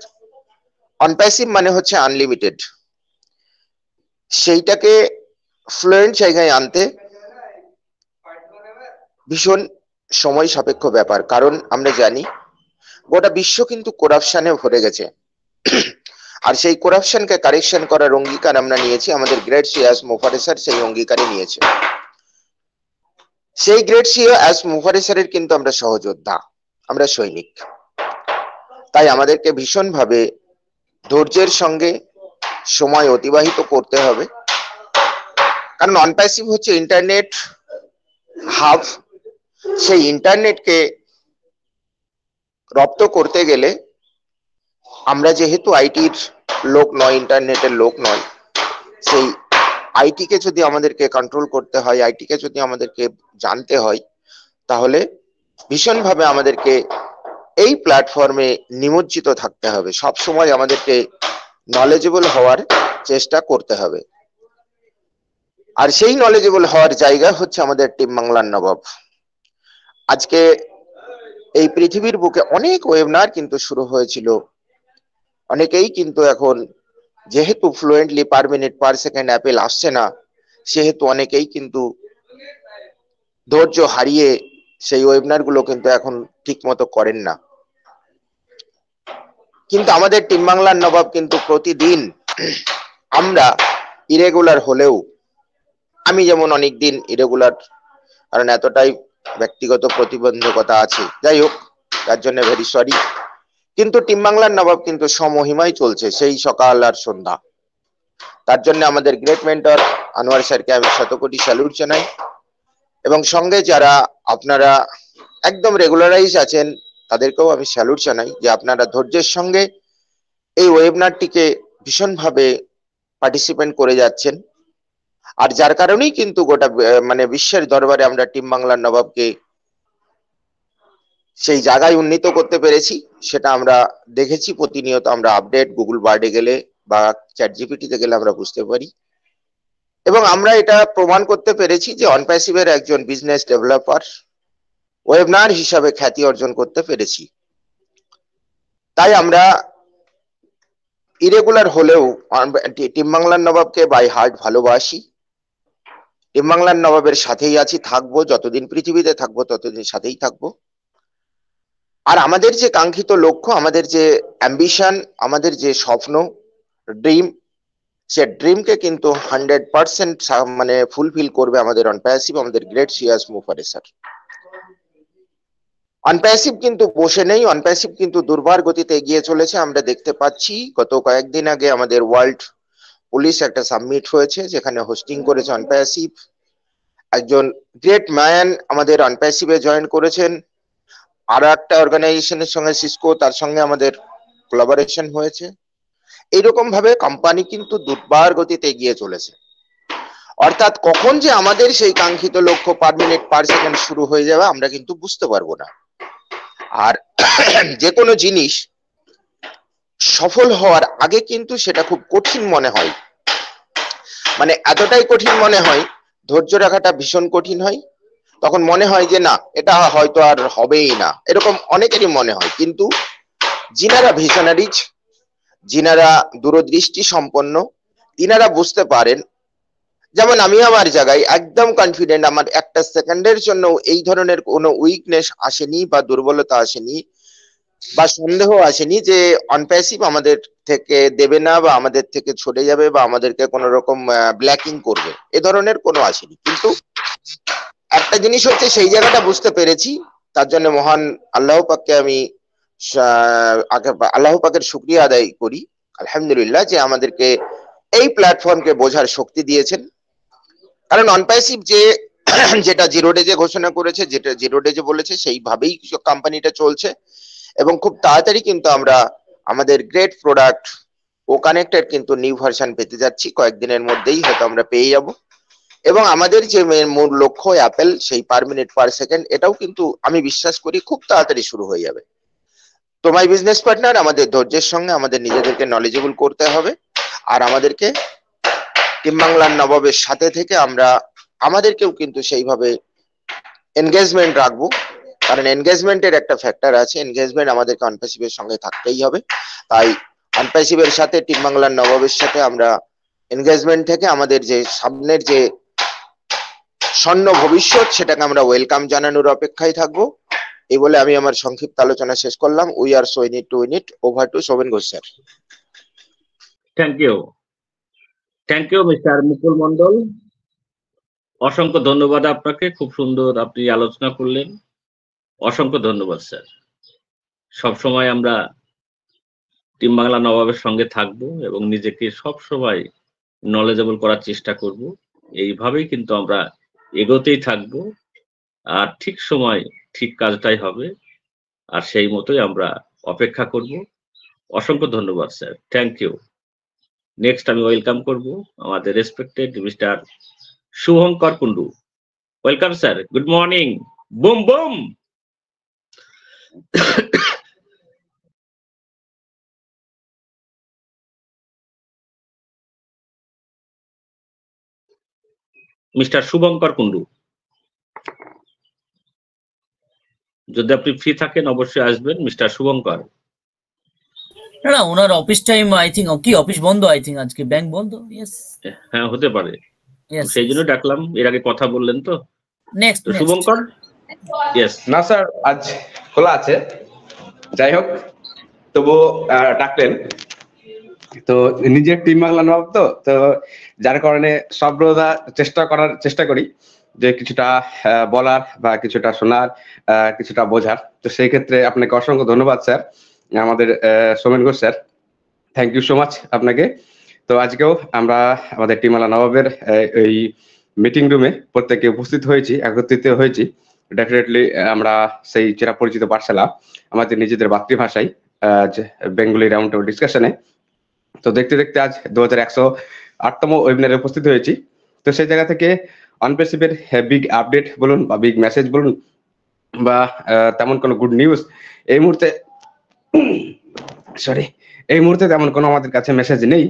অনপ্যাসিভ মানে হচ্ছে আনলিমিটেড, সেইটাকে ফ্লুয়েন্ট জায়গায় আনতে ভীষণ সময় সাপেক্ষ ব্যাপার, কারণ আমরা জানি গোটা বিশ্ব কিন্তু করাপশনে ভরে গেছে, আর সেই করাপশনকে কারেকশন করার অঙ্গীকার আমরা নিয়েছি, আমাদের গ্রেট সিও এস মুফারেসার সেই অঙ্গীকারে নিয়েছে। সেই গ্রেট সিও এস মুফারেসারের কিন্তু আমরা সহযোদ্ধা, আমরা সৈনিক, তাই আমাদেরকে ভীষণভাবে ধৈর্যের সঙ্গে সময় অতিবাহিত করতে হবে, কারণ অনপ্যাসিভ হচ্ছে ইন্টারনেট হাব। সেই ইন্টারনেটকে রপ্ত করতে গেলে আমরা যেহেতু আইটির লোক নয়, ইন্টারনেটের লোক নয়, সেই আইটিকে যদি আমাদেরকে কন্ট্রোল করতে হয়, আইটিকে যদি আমাদেরকে জানতে হয়, তাহলে ভীষণভাবে আমাদেরকে এই প্ল্যাটফর্মে নিমজ্জিত থাকতে হবে, সব সময় আমাদেরকে নলেজেবল হওয়ার চেষ্টা করতে হবে। আর সেই নলেজেবল হওয়ার জায়গা হচ্ছে আমাদের টিম বাংলার নবাব। আজকে এই পৃথিবীর বুকে অনেক ওয়েবিনার কিন্তু শুরু হয়েছিল, অনেকেই কিন্তু এখন যেহেতু fluently per minute per second Apple আসছে না, সেহেতু অনেকেই কিন্তু ধৈর্য হারিয়ে সেই ওয়েবিনার গুলো কিন্তু এখন ঠিক মতো করেন না। কিন্তু আমাদের টিম বাংলার নবাব কিন্তু প্রতিদিন আমরা ইরেগুলার হলেও, আমি যেমন অনেকদিন ইরেগুলার, কারণ এতটাই ব্যক্তিগত প্রতিবন্ধকতা আছে, যাই হোক তার জন্য ভেরি সরি, কিন্তু টিম বাংলার নবাব কিন্তু সমহিমায় চলছে সেই সকাল আর সন্ধ্যা। তার জন্য আমাদের গ্রেট মেন্টর আনোয়ার স্যারকে আমি শতকোটি স্যালুট জানাই, এবং সঙ্গে যারা আপনারা একদম রেগুলারাইজ আছেন তাদেরকেও আমি স্যালুট জানাই যে আপনারা ধৈর্যের সঙ্গে এই ওয়েবিনারটিকে ভীষণভাবে পার্টিসিপেন্ট করে যাচ্ছেন। আর যার কারণেই কিন্তু গোটা মানে বিশ্বের দরবারে আমরা টিম বাংলার নবাবকে সেই জায়গায় উন্নীত করতে পেরেছি, সেটা আমরা দেখেছি। প্রতিনিয়ত আমরা আপডেট গুগল বার্ডে গেলে বা চ্যাট জিপিটিতে গেলে আমরা বুঝতে পারি, এবং আমরা এটা প্রমাণ করতে পেরেছি যে অনপ্যাসিভের একজন বিজনেস ডেভেলপার ওয়েবিনার হিসাবে খ্যাতি অর্জন করতে পেরেছি। তাই আমরা ইরেগুলার হলেও টিম বাংলার নবাবকে বাই হার্ট ভালোবাসি, টিম বাংলার নবাবের সাথেই আছি, থাকবো, যতদিন পৃথিবীতে থাকবো ততদিন সাথেই থাকবো। আর আমাদের যে কাঙ্ক্ষিত লক্ষ্য, আমাদের যে অ্যাম্বিশন, আমাদের যে স্বপ্ন, ড্রিম, সে ড্রিমকে কিন্তু 100% মানে ফুলফিল করবে আমাদের অনপ্যাসিভ, আমাদের গ্রেট সিয়াস মুফারে স্যার। অনপ্যাসিভ কিন্তু বসে নেই, অনপ্যাসিভ কিন্তু দুর্বার গতিতে এগিয়ে চলেছে। আমরা দেখতে পাচ্ছি গত কয়েকদিন আগে আমাদের ওয়ার্ল্ড পুলিশ একটা সাবমিট হয়েছে, যেখানে হোস্টিং করেছে অনপ্যাসিভ। একজন গ্রেট ম্যান আমাদের অনপ্যাসিভে জয়েন করেছেন, আর একটা অর্গানাইজেশনের সঙ্গে সিসকো, তার সঙ্গে আমাদের কোলাবোরেশন হয়েছে। এইরকম ভাবে কোম্পানি কিন্তু দুর্বার গতিতে এগিয়ে চলেছে। অর্থাৎ কখন যে আমাদের সেই কাঙ্ক্ষিত লক্ষ্য পার মিনিট পার সেকেন্ড শুরু হয়ে যাবে আমরা কিন্তু বুঝতে পারবো না। আর যে কোনো জিনিস সফল হওয়ার আগে কিন্তু সেটা খুব কঠিন মনে হয়, মানে এতটাই কঠিন মনে হয়, ধৈর্য রাখাটা ভীষণ কঠিন হয়। তখন মনে হয় যে না, এটা হয়তো আর হবেই না, এরকম অনেকেরই মনে হয়। কিন্তু যিনারা ভিশনারিজ, যিনারা দূরদৃষ্টি সম্পন্ন, তিনারা বুঝতে পারেন। যেমন আমি আমার জায়গায় একদম কনফিডেন্ট, আমার একটা সেকেন্ডের জন্য এই ধরনের কোনো উইকনেস আসেনি বা দুর্বলতা আসেনি বা সন্দেহ আসেনি যে অনপ্যাসিভ আমাদের থেকে দেবে না বা আমাদের থেকে ছড়ে যাবে বা আমাদেরকে কোনো রকম ব্ল্যাকিং করবে, এ ধরনের কোনো আসেনি। কিন্তু একটা জিনিস হচ্ছে সেই জায়গাটা বুঝতে পেরেছি, তার জন্য মহান আল্লাহ পাককে আমি আল্লাহ পাকের শুকরিয়া আদায় করি আলহামদুলিল্লাহ, যে আমাদেরকে এই প্ল্যাটফর্মকে বোঝার শক্তি দিয়েছেন। কারণ অনপ্যাসিভ যে যেটা জিরো ডেজে ঘোষণা করেছে, যেটা জিরো ডেজে বলেছে, সেইভাবেই কোম্পানিটা চলছে। এবং খুব তাড়াতাড়ি কিন্তু আমরা আমাদের গ্রেট প্রোডাক্ট ও কানেক্টেড কিন্তু নিউ ভার্সন পেতে যাচ্ছি, কয়েকদিনের মধ্যেই হয়তো আমরা পেয়ে যাব। এবং আমাদের যে মূল লক্ষ্য অ্যাপেল, সেই পার মিনিট পার সেকেন্ড, এটাও কিন্তু আমি বিশ্বাস করি খুব তাড়াতাড়ি শুরু হয়ে যাবে। তো মাই বিজনেস পার্টনার, আমাদের ধৈর্যের সঙ্গে আমাদের নিজেদেরকে নলেজেবল করতে হবে, আর আমাদেরকে টিম বাংলার নবাবের সাথে থেকে আমরা আমাদেরকেও কিন্তু সেইভাবে এনগেজমেন্ট রাখবো। কারণ এনগেজমেন্টের একটা ফ্যাক্টর আছে, এনগেজমেন্ট আমাদেরকে অনপ্যাসিভের সঙ্গে থাকতেই হবে। তাই অনপ্যাসিভের সাথে টিম বাংলার নবাবের সাথে আমরা এনগেজমেন্ট থেকে আমাদের যে সামনের যে স্বর্ণ ভবিষ্যৎ, সেটাকে আমরা ওয়েলকাম জানানোর অপেক্ষায় থাকবো। এই বলে আমি আমার সংক্ষিপ্ত আলোচনা শেষ করলাম। We are so in it to win it. Over to Shovan Ghosh sir. Thank you mister Mukul Mondal, অসংখ্য ধন্যবাদ আপনাকে। খুব সুন্দর আপনি আলোচনা করলেন, অসংখ্য ধন্যবাদ স্যার। সবসময় আমরা টিম বাংলা নবাবের সঙ্গে থাকবো এবং নিজেকে সবসময় নলেজেবল করার চেষ্টা করব। এইভাবেই কিন্তু আমরা এগোতেই থাকবো, আর ঠিক সময় ঠিক কাজটাই হবে, আর সেই মতোই আমরা অপেক্ষা করব। অসংখ্য ধন্যবাদ স্যার, থ্যাংক ইউ। নেক্সট আমি ওয়েলকাম করব আমাদের respected mister Shubhankar Kundu. Welcome sir, good morning. Boom boom. Mister Shubhankar Kundu, যদি আপনি ফ্রি থাকেন অবশ্যই আসবেন। মিস্টার শুভঙ্কর। না, ওনার অফিস টাইম আই থিঙ্ক, কি অফিস বন্ধ? আই থিঙ্ক আজকে ব্যাংক বন্ধ। ইয়েস, হ্যাঁ হতে পারে। Yes. সেই জন্য ডাকলাম, এর আগে কথা বললেন তো। নেক্সট তো শুভঙ্কর, ইয়েস। না স্যার, আজ খোলা আছে, যাই হোক তবু ডাকলেন তো, নিজের টিম বাংলা নবাব তো তো যার কারণে সর্বদা চেষ্টা করি যে কিছুটা বলার বা কিছুটা শোনার, কিছুটা বোঝার। তো সেই ক্ষেত্রে আপনাকে অসংখ্য ধন্যবাদ স্যার, আমাদের Somen Ghosh sir, thank you so much আপনাকে। তো আজকেও আমরা আমাদের টিম বাংলা নবাবের এই মিটিং রুমে প্রত্যেকে উপস্থিত হয়েছি, একত্রিত হয়েছি। ডেফিনেটলি আমরা সেই চিরা পরিচিত পাঠশালা আমাদের নিজেদের মাতৃভাষায় বেঙ্গলি রাউন্ড টেবিল ডিসকাশনে। তো দেখতে দেখতে আজ 2108তম ওয়েবিনারে উপস্থিত হয়েছি। তো সেই জায়গা থেকে অনপেসিভের বিগ আপডেট বলুন বা বিগ মেসেজ বলুন বা তেমন কোনো গুড নিউজ এই মুহূর্তে তেমন কোনো আমাদের কাছে মেসেজ নেই।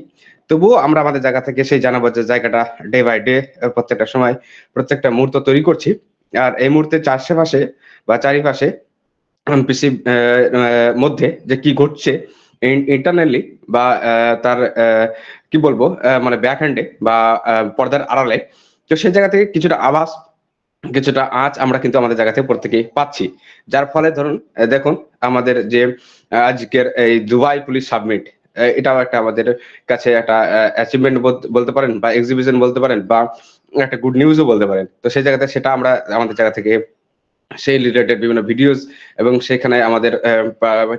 তবুও আমরা আমাদের জায়গা থেকে সেই জানাবো যে জায়গাটা ডে বাই ডে প্রত্যেকটা সময় প্রত্যেকটা মুহূর্ত তৈরি করছি। আর এই মুহূর্তে চারপাশে বা চারিপাশে অনপেসিভ মধ্যে যে কি ঘটছে ইন্টারনালি বা তার কি বলবো মানে ব্যাক হ্যান্ডে বা পর্দার আড়ালে, তো সেই জায়গা থেকে কিছুটা আভাস, কিছুটা আঁচ আমরা কিন্তু আমাদের জায়গা থেকে প্রত্যেকেই পাচ্ছি। যার ফলে ধরুন দেখুন আমাদের যে আজকের এই দুবাই পুলিশ সাবমিট, এটাও একটা আমাদের কাছে একটা অ্যাচিভমেন্ট বলতে পারেন বা এক্সিবিশন বলতে পারেন বা একটা গুড নিউজও বলতে পারেন। তো সেই জায়গাতে সেটা আমরা আমাদের জায়গা থেকে সেই রিলেটেড বিভিন্ন ভিডিওস এবং সেখানে আমাদের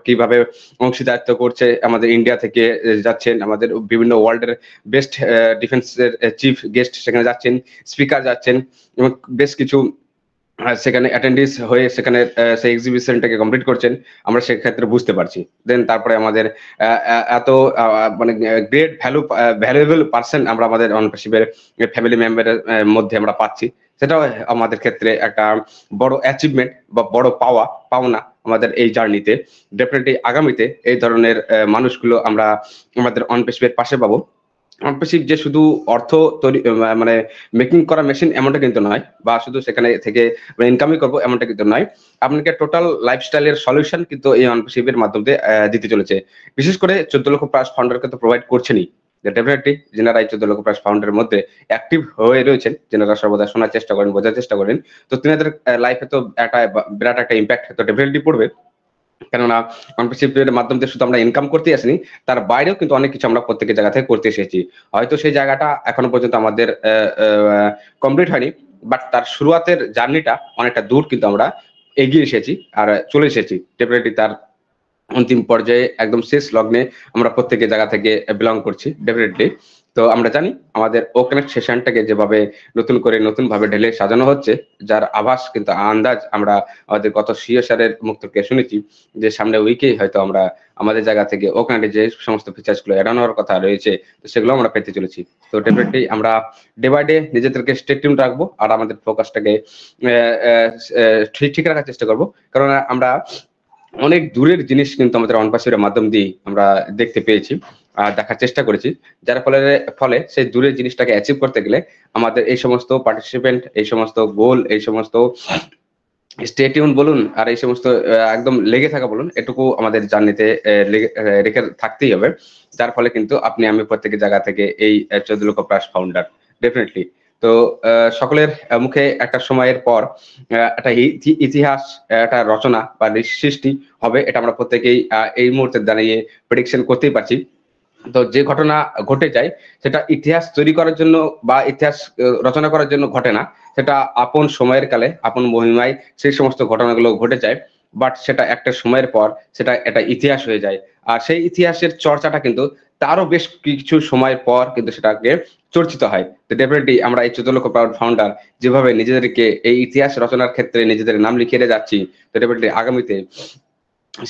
কিভাবে অংশীদারিত্ব করছে, আমাদের ইন্ডিয়া থেকে যাচ্ছেন আমাদের বিভিন্ন ওয়ার্ল্ডের বেস্ট ডিফেন্সের চিফ গেস্ট সেখানে যাচ্ছেন, স্পিকার যাচ্ছেন এবং বেশ কিছু সেখানে অ্যাটেন্ডিস হয়ে সেখানে সেই এক্সিবিশনটাকে কমপ্লিট করছেন, আমরা সেক্ষেত্রে বুঝতে পারছি। দেন তারপরে আমাদের এত মানে গ্রেট ভ্যালুয়েবল পার্সন আমরা আমাদের অনপেসিভের ফ্যামিলি মেম্বারের মধ্যে আমরা পাচ্ছি, সেটাও আমাদের ক্ষেত্রে একটা বড় অ্যাচিভমেন্ট বা বড় পাওনা আমাদের এই জার্নিতে। ডেফিনেটলি আগামীতে এই ধরনের মানুষগুলো আমরা আমাদের অনপেসিভের পাশে পাবো। অনপেসিভ যে শুধু অর্থ তৈরি মানে মেকিং করা মেশিন এমনটা কিন্তু নয়, বা শুধু সেখানে থেকে ইনকামই করবো এমনটা কিন্তু নয়। আপনাকে টোটাল লাইফস্টাইলের সলিউশন কিন্তু এই অনপেসিভের মাধ্যমে দিতে চলেছে। বিশেষ করে 14 লক্ষ প্লাস ফাউন্ডারকে তো প্রোভাইড করছেনই, ডেফিনেটলি যেনারা এই 14 লক্ষ প্লাস ফাউন্ডারের মধ্যে অ্যাক্টিভ হয়ে রয়েছেন, যেনারা সর্বদা শোনার চেষ্টা করেন, বোঝার চেষ্টা করেন, তো তিনাদের লাইফে তো একটা বিরাট একটা ইম্প্যাক্ট তো ডেফিনেটলি পড়বে। কেননা অনপেসিভের মাধ্যমে শুধু আমরা ইনকাম করতে আসিনি, তার বাইরেও কিন্তু অনেক কিছু আমরা প্রত্যেকের জায়গা থেকে করতে এসেছি। হয়তো সেই জায়গাটা এখনো পর্যন্ত আমাদের কমপ্লিট হয়নি, বাট তার শুরুয়াতের জার্নিটা অনেকটা দূর কিন্তু আমরা এগিয়ে এসেছি আর চলে এসেছি। ডেফিনেটলি তার অন্তিম পর্যায়ে একদম শেষ লগ্নে আমরা প্রত্যেকের জায়গা থেকে বিলং করছি ডেফিনেটলি। তো আমরা জানি আমাদের ও কানেক্ট সেশনটাকে যেভাবে নতুন ভাবে ঢেলে সাজানো হচ্ছে, যার আভাস কিন্তু আন্দাজ আমরা আমাদের গত সিএসআরের মুখ থেকে শুনেছি যে সামনে উইকেই হয়তো আমরা আমাদের জায়গা থেকে ও কানেক্টে যে সমস্ত ফিচার্স গুলো অ্যাড অন হওয়ার কথা রয়েছে, তো সেগুলো আমরা পেতে চলেছি। তো ডেফিনেটলি আমরা ডে বাই ডে নিজেদেরকে স্টে টিউন রাখবো আর আমাদের ফোকাসটাকে ঠিক রাখার চেষ্টা করবো। কারণ আমরা অনেক দূরের জিনিস কিন্তু আমাদের অনপেসিভের মাধ্যম দিয়ে আমরা দেখতে পেয়েছি আর দেখার চেষ্টা করেছি, যার ফলে সেই দূরের জিনিসটাকে অ্যাচিভ করতে গেলে আমাদের এই সমস্ত পার্টিসিপেন্ট, এই সমস্ত গোল, এই সমস্ত স্টে টিউন বলুন আর এই সমস্ত একদম লেগে থাকা বলুন, এটুকু আমাদের জার্নিতে রেখে থাকতেই হবে। যার ফলে কিন্তু আপনি আমি প্রত্যেকের জায়গা থেকে এই 14 লক্ষ প্লাস ফাউন্ডার ডেফিনেটলি। তো সকলের মুখে একটা সময়ের পর একটা ইতিহাস, একটা রচনা বা সৃষ্টি হবে, এটা আমরা প্রত্যেকেই এই মুহূর্তে দাঁড়িয়ে প্রেডিকশন করতেই পারছি। তো যে ঘটনা ঘটে যায় সেটা ইতিহাস তৈরি করার জন্য বা ইতিহাস রচনা করার জন্য ঘটে না, সেটা আপন সময়ের কালে আপন মহিমায় সেই সমস্ত ঘটনাগুলো ঘটে যায়, বাট সেটা একটা সময়ের পর সেটা একটা ইতিহাস হয়ে যায়। আর সেই ইতিহাসের চর্চাটা কিন্তু তারও বেশ কিছু সময়ের পর কিন্তু সেটাকে চর্চিত হয়। তো ডেফিনেটলি আমরা এই 14 লক্ষ প্রাউড ফাউন্ডার যেভাবে নিজেদেরকে এই ইতিহাস রচনার ক্ষেত্রে নিজেদের নাম লিখিয়ে যাচ্ছি, তো ডেফিনেটলি আগামীতে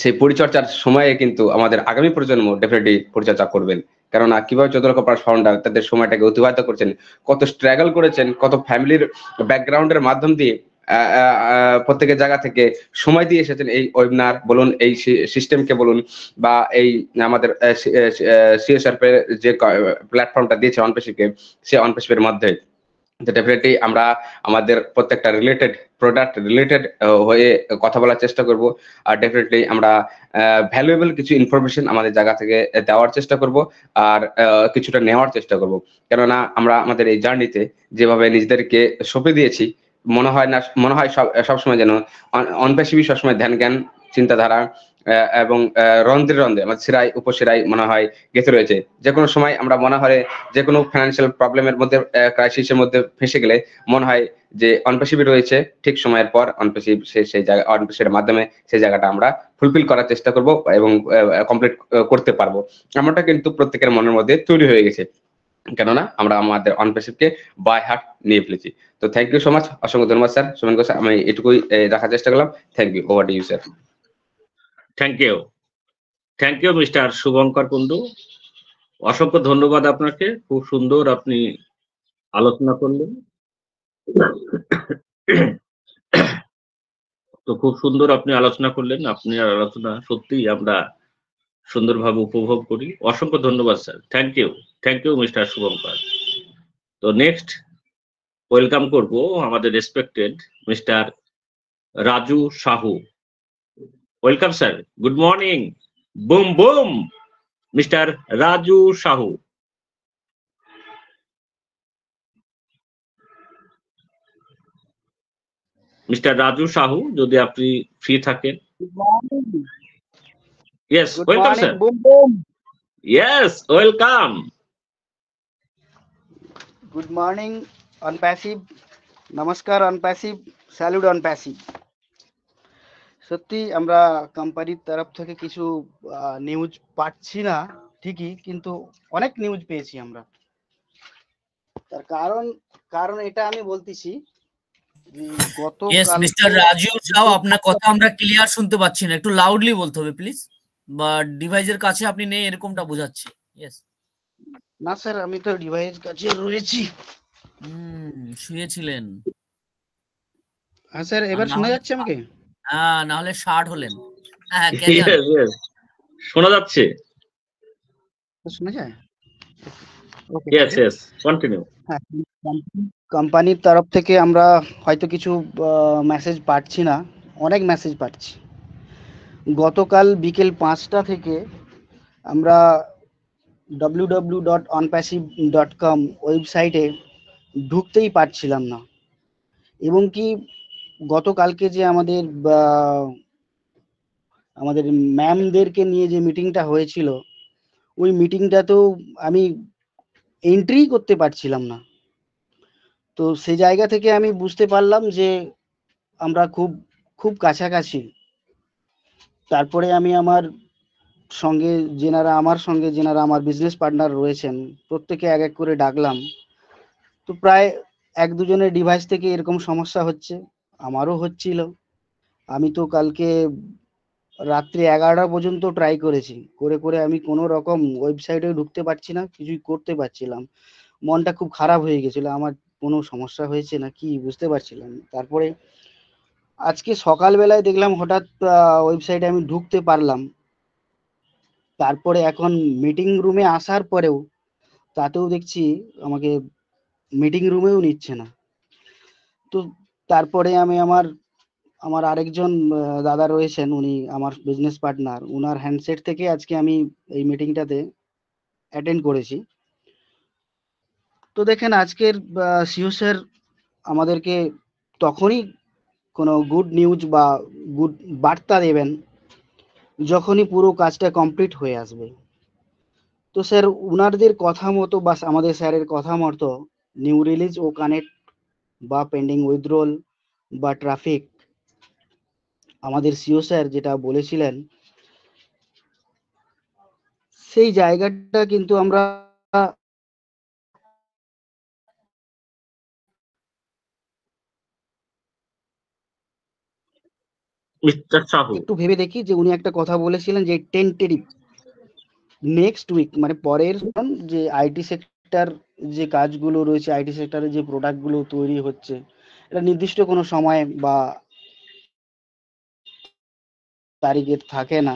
সেই পরিচর্যার সময়ে কিন্তু আমাদের আগামী প্রজন্ম ডেফিনেটলি পরিচর্যা করবেন। কেননা কিভাবে 14 লক্ষ প্লাস ফাউন্ডার তাদের সময়টাকে অতিবাহিত করছেন, কত স্ট্রাগল করেছেন, কত ফ্যামিলির ব্যাকগ্রাউন্ডের মাধ্যম দিয়ে প্রত্যেকের জায়গা থেকে সময় দিয়ে এসেছেন এই ওয়েবিনার বলুন, এই সিস্টেমকে বলুন বা এই আমাদের সিএসআর যে প্ল্যাটফর্মটা দিয়েছে অনপেসিভকে, সে অনপেসিভের মধ্যে তো ডেফিনেটলি আমরা আমাদের প্রত্যেকটা প্রোডাক্ট রিলেটেড হয়ে কথা বলার চেষ্টা করব, আর ডেফিনেটলি আমরা ভ্যালুয়েবল কিছু ইনফরমেশন আমাদের জায়গা থেকে দেওয়ার চেষ্টা করব, আর কিছুটা নেওয়ার চেষ্টা করব। কেননা আমরা আমাদের এই জার্নিতে যেভাবে নিজেদেরকে সঁপে দিয়েছি, মনে হয় সবসময় যেন অনপেশিবি সবসময় ধ্যান জ্ঞান চিন্তাধারা এবং রন্ধ্রে রন্ধ্রে আমাদের শিরায় উপশিরায় মনে হয় গেঁথে রয়েছে। যে কোনো সময় আমরা মনে হয় যে কোনো ফাইন্যান্সিয়াল প্রবলেমের মধ্যে ক্রাইসিসের মধ্যে ফেসে গেলে মনে হয় যে অনপেশিবি রয়েছে, ঠিক সময়ের পর অনপেশিব সেই জায়গা অনপেশিবের মাধ্যমে সেই জায়গাটা আমরা ফুলফিল করার চেষ্টা করব এবং কমপ্লিট করতে পারবো। এমনটা কিন্তু প্রত্যেকের মনের মধ্যে তৈরি হয়ে গেছে, কেননা আমরা আমাদের অনপেশিভকে বাই হার্ট নিয়ে ফেলেছি। তো থ্যাংক ইউ সো মাচ, অসংখ্য ধন্যবাদ স্যার সুমেন ঘোষ। আমি এটুকুই রাখার চেষ্টা করলাম। Thank you, over to you sir. Thank you mister Shubhankar Kundu, অসংখ্য ধন্যবাদ আপনাকে। খুব সুন্দর আপনি আলোচনা করলেন। তো খুব সুন্দর আপনি আলোচনা করলেন, আপনার আলোচনা সত্যিই আমরা সুন্দরভাবে উপভোগ করি। অসংখ্য ধন্যবাদ sir. Thank you mister Shubhankar. তো নেক্সট ওয়েলকাম করব আমাদের respected mister Raju Sahu. Welcome sir, good morning. Boom boom mister Raju Sahu. Mister Raju Sahu, যদি আপনি ফ্রি থাকেন। Yes, welcome sir. Yes, welcome. Good morning OnPassive, নমস্কার অনপ্যাসিভ, স্যালুট অনপ্যাসিভ। সত্যি আমরা কোম্পানির তরফ থেকে কিছু নিউজ পাচ্ছি না ঠিকই, কিন্তু অনেক নিউজ পেয়েছি আমরা। তার কারণ এটা আমি বলতেছি যে গত ইয়েস মিস্টার রাজু সাহু, আপনার কথা আমরা ক্লিয়ার শুনতে পাচ্ছি না, একটু লাউডলি বলতে হবে প্লিজ, বা ডিভাইসের কাছে আপনি নেই এরকমটা বোঝাচ্ছে। ইয়েস। না স্যার, আমি তো ডিভাইস কাছে রয়েছি। শুয়েছিলেন? হ্যাঁ স্যার, এবার শোনা যাচ্ছে আমাকে? হ্যাঁ, না হলে শার্ট হলেন। হ্যাঁ, শোনা যাচ্ছে। শোনা যায়? Yes yes, continue. হ্যাঁ, কোম্পানির তরফ থেকে আমরা হয়তো কিছু মেসেজ পাচ্ছি না, অনেক মেসেজ পাচ্ছি। গতকাল বিকেল 5টা থেকে আমরা www.onpassive.com ওয়েবসাইটে ঢুকতেই পারছিলাম না। এবং কি গতকালকে যে আমাদের ম্যামদেরকে নিয়ে যে মিটিংটা হয়েছিল, ওই মিটিংটাতেও আমি এন্ট্রি করতে পারছিলাম না। তো সেই জায়গা থেকে আমি বুঝতে পারলাম যে আমরা খুব কাছাকাছি। তারপরে আমি আমার সঙ্গে যেনারা আমার বিজনেস পার্টনার রয়েছেন, প্রত্যেকে এক এক করে ডাকলাম। তো প্রায় 1-2 জনের ডিভাইস থেকে এরকম সমস্যা হচ্ছে, আমারও হচ্ছিল। আমি তো কালকে রাত্রি 11টা পর্যন্ত ট্রাই করেছি, করে আমি কোনো রকম ওয়েবসাইটে ঢুকতে পারছি না, কিছুই করতে পারছিলাম। মনটা খুব খারাপ হয়ে গেছিল, আমার কোনো সমস্যা হয়েছে না কি বুঝতে পারছিলাম। তারপরে আজকে সকালবেলায় দেখলাম হঠাৎ ওয়েবসাইটে আমি ঢুকতে পারলাম। তারপরে এখন মিটিং রুমে আসার পরেও তাতেও দেখছি আমাকে মিটিং রুমেও নিচ্ছে না। তো তারপরে আমি আমার আরেকজন দাদা রয়েছেন, উনি আমার বিজনেস পার্টনার, উনার হ্যান্ডসেট থেকে আজকে আমি এই মিটিংটাতে অ্যাটেন্ড করেছি। তো দেখেন, আজকের সিও স্যার আমাদেরকে তখনই কোনো গুড নিউজ বা গুড বার্তা দেবেন যখনই পুরো কাজটা কমপ্লিট হয়ে আসবে। তো স্যার উনারদের কথা মতো বা আমাদের স্যারের কথা মতো নিউ রিলিজ ও কানেক্ট বা পেন্ডিং উইথড্রল বা ট্রাফিক, আমাদের সিও স্যার যেটা বলেছিলেন সেই জায়গাটা কিন্তু আমরা মিস্টার সাহু, একটু ভেবে দেখি যে উনি একটা কথা বলেছিলেন যে টেন্টেটিভ নেক্সট উইক, মানে পরের যে আইটি সেক্টর যে কাজগুলো রয়েছে, আইটি সেক্টরে যে প্রোডাক্টগুলো তৈরি হচ্ছে, এটা নির্দিষ্ট কোনো সময় বা তারিখের থাকে না,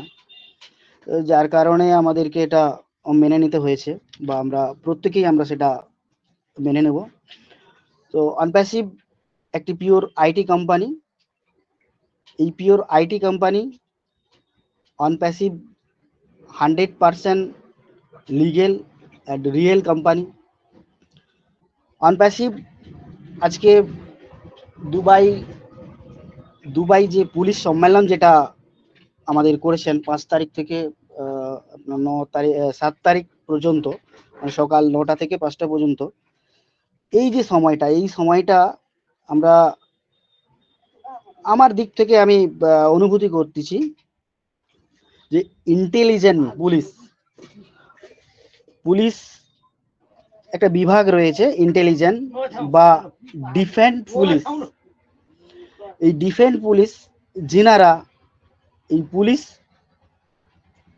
যার কারণে আমাদেরকে এটা মেনে নিতে হয়েছে বা আমরা প্রত্যেকেই আমরা সেটা মেনে নেব। তো অনপ্যাসিভ একটি পিওর আইটি কোম্পানি। এই pure IT company OnPassive 100% legal and real company. OnPassive আজকে দুবাই যে পুলিশ সম্মেলন যেটা আমাদের করেছেন 5 তারিখ থেকে 7 তারিখ পর্যন্ত, মানে সকাল 9টা থেকে 5টা পর্যন্ত, এই সময়টা আমরা আমার দিক থেকে আমি অনুভূতি করতেছি যে ইন্টেলিজেন্ট পুলিশ একটা বিভাগ রয়েছে ইন্টেলিজেন্ট বা ডিফেন্স পুলিশ। এই ডিফেন্স পুলিশ যিনারা এই পুলিশ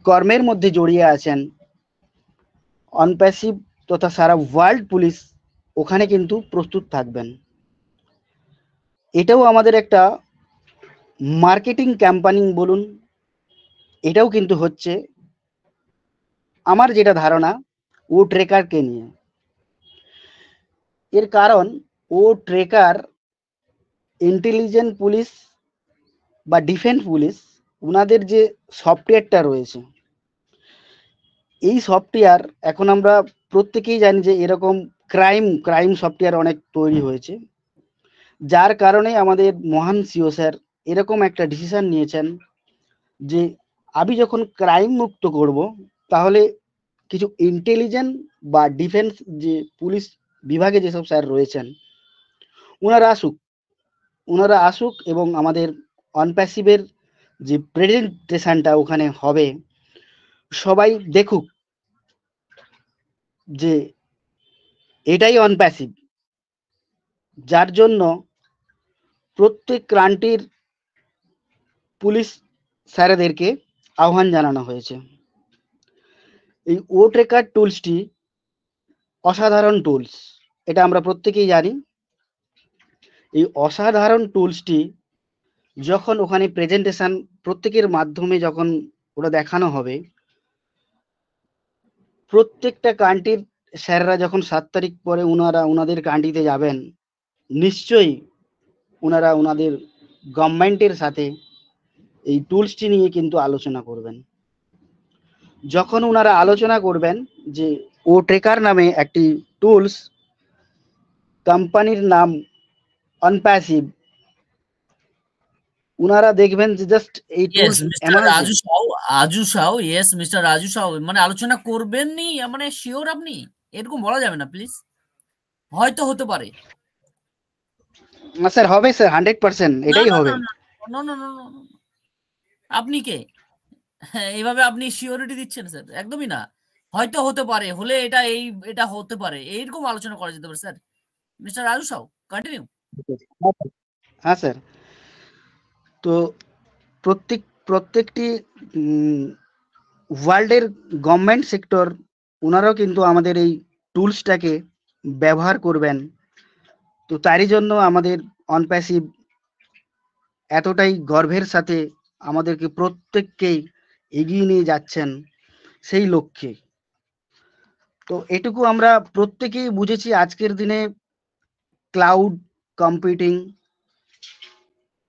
কর্মের মধ্যে জড়িয়ে আছেন, অনপ্যাসিভ তথা সারা ওয়ার্ল্ড পুলিশ ওখানে কিন্তু প্রস্তুত থাকবেন। এটাও আমাদের একটা মার্কেটিং ক্যাম্পেইনিং বলুন, এটাও কিন্তু হচ্ছে আমার যেটা ধারণা ও ট্রেকারকে নিয়ে। এর কারণ ও ট্রেকার ইন্টেলিজেন্ট পুলিশ বা ডিফেন্স পুলিশ ওনাদের যে সফটওয়্যারটা রয়েছে, এই সফটওয়্যার এখন আমরা প্রত্যেকেই জানি যে এরকম ক্রাইম সফটওয়্যার অনেক তৈরি হয়েছে, যার কারণে আমাদের মহান সিও স্যার এরকম একটা ডিসিশন নিয়েছেন যে আমি যখন ক্রাইম মুক্ত করব তাহলে কিছু ইন্টেলিজেন্ট বা ডিফেন্স যে পুলিশ বিভাগে যেসব স্যার রয়েছেন ওনারা আসুক এবং আমাদের অনপ্যাসিভের যে প্রেজেন্টেশনটা ওখানে হবে সবাই দেখুক যে এটাই অনপ্যাসিভ, যার জন্য প্রত্যেক ক্রান্তির পুলিশ স্যারেদেরকে আহ্বান জানানো হয়েছে। এই ও ট্রেকার টুলসটি অসাধারণ টুলস, এটা আমরা প্রত্যেকেই জানি। এই অসাধারণ টুলসটি যখন ওখানে প্রেজেন্টেশন প্রত্যেকের মাধ্যমে যখন ওটা দেখানো হবে, প্রত্যেকটা কান্ট্রির স্যাররা যখন 7 তারিখ পরে ওনাদের কান্ট্রিতে যাবেন, নিশ্চয়ই ওনারা ওনাদের গভর্নমেন্টের সাথে এই টুলসটি নিয়ে কিন্তু আলোচনা করবেন। যখন ওনারা আলোচনা করবেন যে ও ট্রেকার নামে একটি টুলস, কোম্পানির নাম অনপ্যাসিভ, ওনারা দেখবেন যে জাস্ট এই টুলস মিস্টার রাজু সাউ মানে আলোচনা করবেননি, মানে শিওর আপনি? এরকম বলা যাবে না প্লিজ, হয়তো হতে পারে। না স্যার, হবে স্যার, 100% এটাই হবে। আপনি কে এইভাবে আপনি সিওরিটি দিচ্ছেন স্যার? একদমই না, হয়তো হতে পারে, হলে এটা হতে পারে, এইরকম আলোচনা করা যেতে পারে sir. Mister Raju Shaw, continue. হ্যাঁ স্যার, তো প্রত্যেকটি ওয়ার্ল্ডের গভর্নমেন্ট সেক্টর ওনারাও কিন্তু আমাদের এই টুলসটাকে ব্যবহার করবেন। তো তারই জন্য আমাদের অনপ্যাসিভ এতটাই গর্বের সাথে আমাদেরকে প্রত্যেককেই এগিয়ে নিয়ে যাচ্ছেন সেই লক্ষ্যে। তো এটুকু আমরা প্রত্যেকেই বুঝেছি আজকের দিনে ক্লাউড কম্পিউটিং,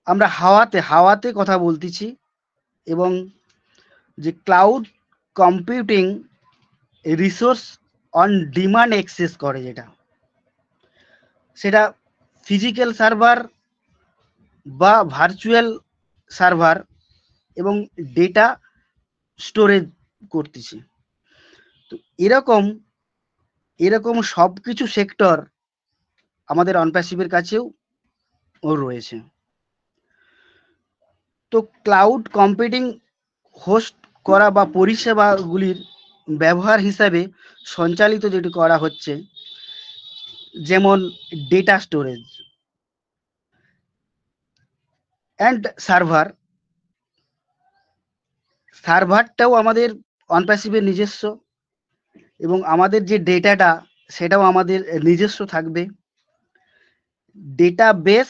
আমরা হাওয়াতে কথা বলতেছি, এবং যে cloud computing resource on demand access করে, সেটা ফিজিক্যাল সার্ভার বা ভার্চুয়াল সার্ভার এবং ডেটা স্টোরেজ করতেছি। তো এরকম সবকিছু সেক্টর আমাদের অনপ্যাসিভের কাছেও রয়েছে। তো ক্লাউড কম্পিউটিং হোস্ট করা বা পরিষেবাগুলির ব্যবহার হিসাবে সঞ্চালিত যেটি করা হচ্ছে, যেমন ডেটা স্টোরেজ অ্যান্ড সার্ভারটাও আমাদের অনপ্যাসিভের নিজস্ব, এবং আমাদের যে ডেটাটা সেটাও আমাদের নিজস্ব থাকবে। ডেটাবেস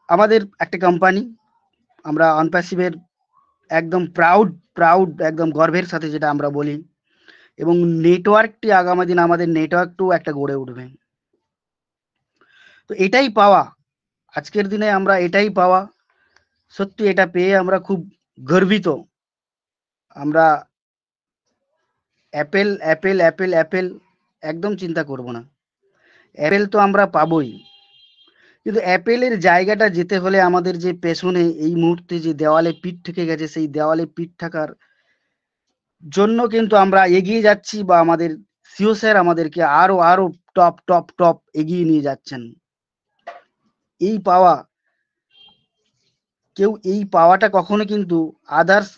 আমাদের একটা কোম্পানি, আমরা অনপ্যাসিভের একদম প্রাউড একদম গর্বের সাথে যেটা আমরা বলি, এবং নেটওয়ার্কটি আগামী দিন আমাদের নেটওয়ার্কটাও একটা গড়ে উঠবে। তো এটাই পাওয়া, আজকের দিনে আমরা এটাই পাওয়া, সত্যি এটা পেয়ে আমরা খুব গর্বিত। আমরা অ্যাপেল অ্যাপেল অ্যাপেল অ্যাপেল একদম চিন্তা করব না, অ্যাপেল তো আমরা পাবোই, কিন্তু অ্যাপেলের জায়গাটা যেতে হলে আমাদের যে পেছনে এই মুহূর্তে যে দেওয়ালে পিঠ থেকে গেছে, সেই দেওয়ালে পিঠ থাকার জন্য কিন্তু আমরা এগিয়ে যাচ্ছি, বা আমাদের সিও স্যার আমাদেরকে আরো আরো টপ টপ টপ এগিয়ে নিয়ে যাচ্ছেন। এই পাওয়া, কেউ এই পাওয়াটা কখনো কিন্তু আদার্স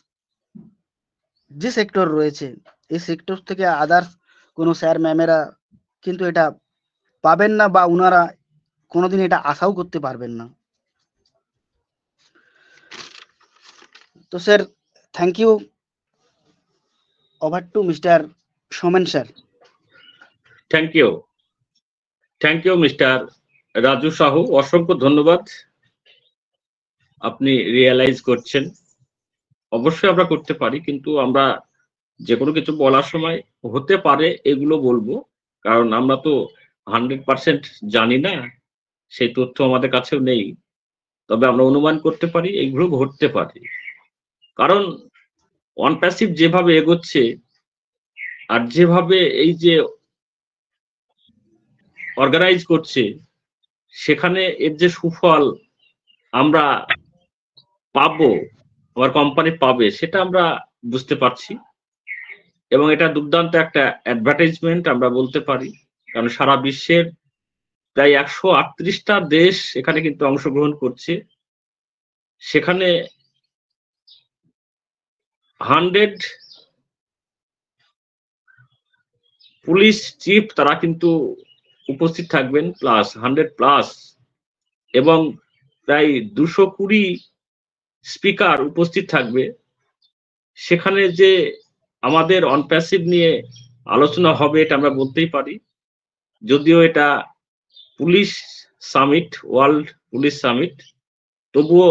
যে সেক্টর রয়েছে এই সেক্টর থেকে আদার্স কোনো স্যার ম্যামেরা কিন্তু এটা পাবেন না, বা ওনারা কোনোদিন এটা আশাও করতে পারবেন না। তো sir, thank you. Over to mister Somen sir. Thank you mister Raju Sahu, অসংখ্য ধন্যবাদ। আপনি রিয়েলাইজ করছেন, অবশ্যই আমরা করতে পারি, কিন্তু আমরা যে কোনো কিছু বলার সময় হতে পারে এগুলো বলবো, কারণ আমরা তো 100% জানি না, সেই তথ্য আমাদের কাছেও নেই। তবে আমরা অনুমান করতে পারি এগুলো ঘটতে পারে, কারণ অনপ্যাসিভ যেভাবে এগোচ্ছে আর যেভাবে এই যে অর্গানাইজ করছে, সেখানে এর যে সুফল আমরা পাবো, আমার কোম্পানি পাবে, সেটা আমরা বুঝতে পারছি। এবং এটা দুর্দান্ত একটা অ্যাডভার্টাইজমেন্ট আমরা বলতে পারি, কারণ সারা বিশ্বের প্রায় 138টা দেশ এখানে কিন্তু অংশগ্রহণ করছে। সেখানে 100 পুলিশ চিফ তারা কিন্তু উপস্থিত থাকবেন, প্লাস 100+, এবং প্রায় 220 স্পিকার উপস্থিত থাকবে। সেখানে যে আমাদের অনপ্যাসিভ নিয়ে আলোচনা হবে এটা আমরা বলতেই পারি, যদিও এটা police summit, world police summit, তবুও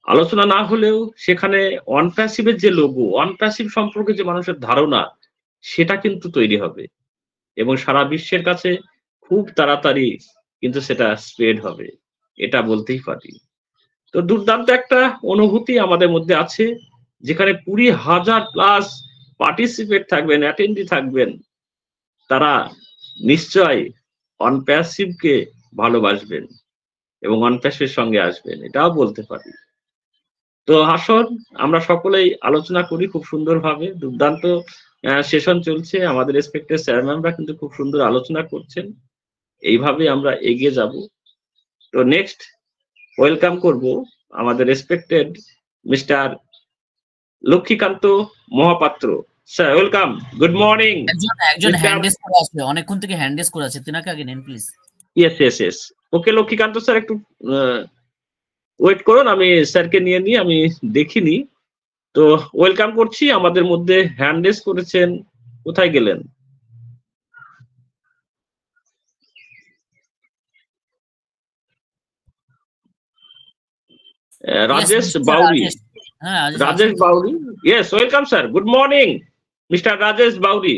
আলোচনা না হলেও সেখানে অনপ্যাসিভের যে লোগো, অনপ্যাসিভ সম্পর্কে যে মানুষের ধারণা, সেটা কিন্তু তৈরি হবে এবং সারা বিশ্বের কাছে খুব তাড়াতাড়ি কিন্তু সেটা স্প্রেড হবে, এটা বলতেই পারি। তো দুর্দান্ত একটা অনুভূতি আমাদের মধ্যে আছে, যেখানে 20,000+ পার্টিসিপেট থাকবেন, অ্যাটেন্ডি থাকবেন, তারা নিশ্চয় অনপ্যাসিভকে ভালোবাসবেন এবং অনপ্যাসিভের সঙ্গে আসবেন, এটাও বলতে পারি। তো আসুন আমরা সকলেই আলোচনা করি খুব সুন্দরভাবে। দুর্দান্ত সেশন চলছে, আমাদের রেসপেক্টেড স্যার ম্যামরা কিন্তু খুব সুন্দর আলোচনা করছেন, এইভাবে আমরা এগিয়ে যাব। তো নেক্সট ওয়েলকাম করব আমাদের respected mister Laxmikanta Mohapatra. Sir welcome, good morning. একজন হ্যান্ড রেজ করে আছে, অনেকক্ষণ থেকে হ্যান্ড রেজ করে আছে, তিনাকে আগে নেন please. Yes. Okay Laxmikanta sir একটু ওয়েট করুন, আমি স্যারকে নিয়ে নিই, আমি দেখিনি। তো ওয়েলকাম করছি, আমাদের মধ্যে হ্যান্ড রেজ করেছেন, কোথায় গেলেন? Rajesh Bauri. Rajesh Bauri, yes welcome sir, good morning mister Rajesh Bauri.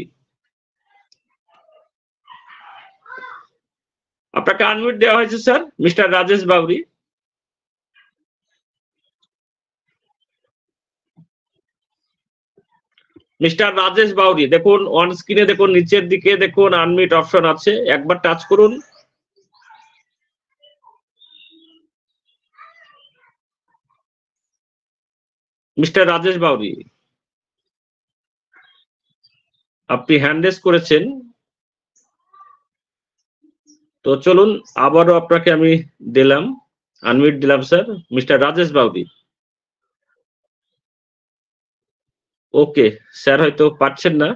আপনাকে আনমিউট দেওয়া হয়েছে sir, mister Rajesh Bauri. Mister Rajesh Bauri, দেখুন অন স্ক্রিনে, দেখুন নিচের দিকে দেখুন আনমিউট অপশন আছে, একবার টাচ করুন। মিস্টার রাজেশ বাউরি, আপনি হ্যান্ড রেজ করেছেন, তো চলুন আবারও আপনাকে আমি দিলাম, আনমিউট দিলাম স্যার, মিস্টার রাজেশ বাউরি। ওকে, স্যার হয়তো পাচ্ছেন না।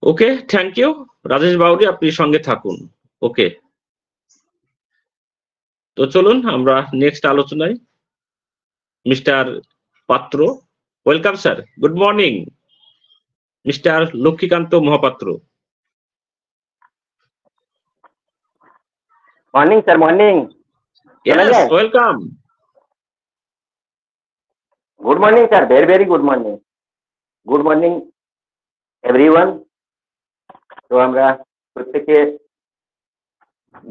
ওকে, থ্যাংক ইউ রাজেশ বাউরি, আপনি সঙ্গে থাকুন। ওকে, তো চলুন আমরা নেক্সট আলোচনায়। Mister Patra, welcome sir, good morning mister Laxmikanta Mohapatra. Morning sir, morning. Yes, welcome. Good morning sir, very good morning. Good morning everyone. তো আমরা প্রত্যেকে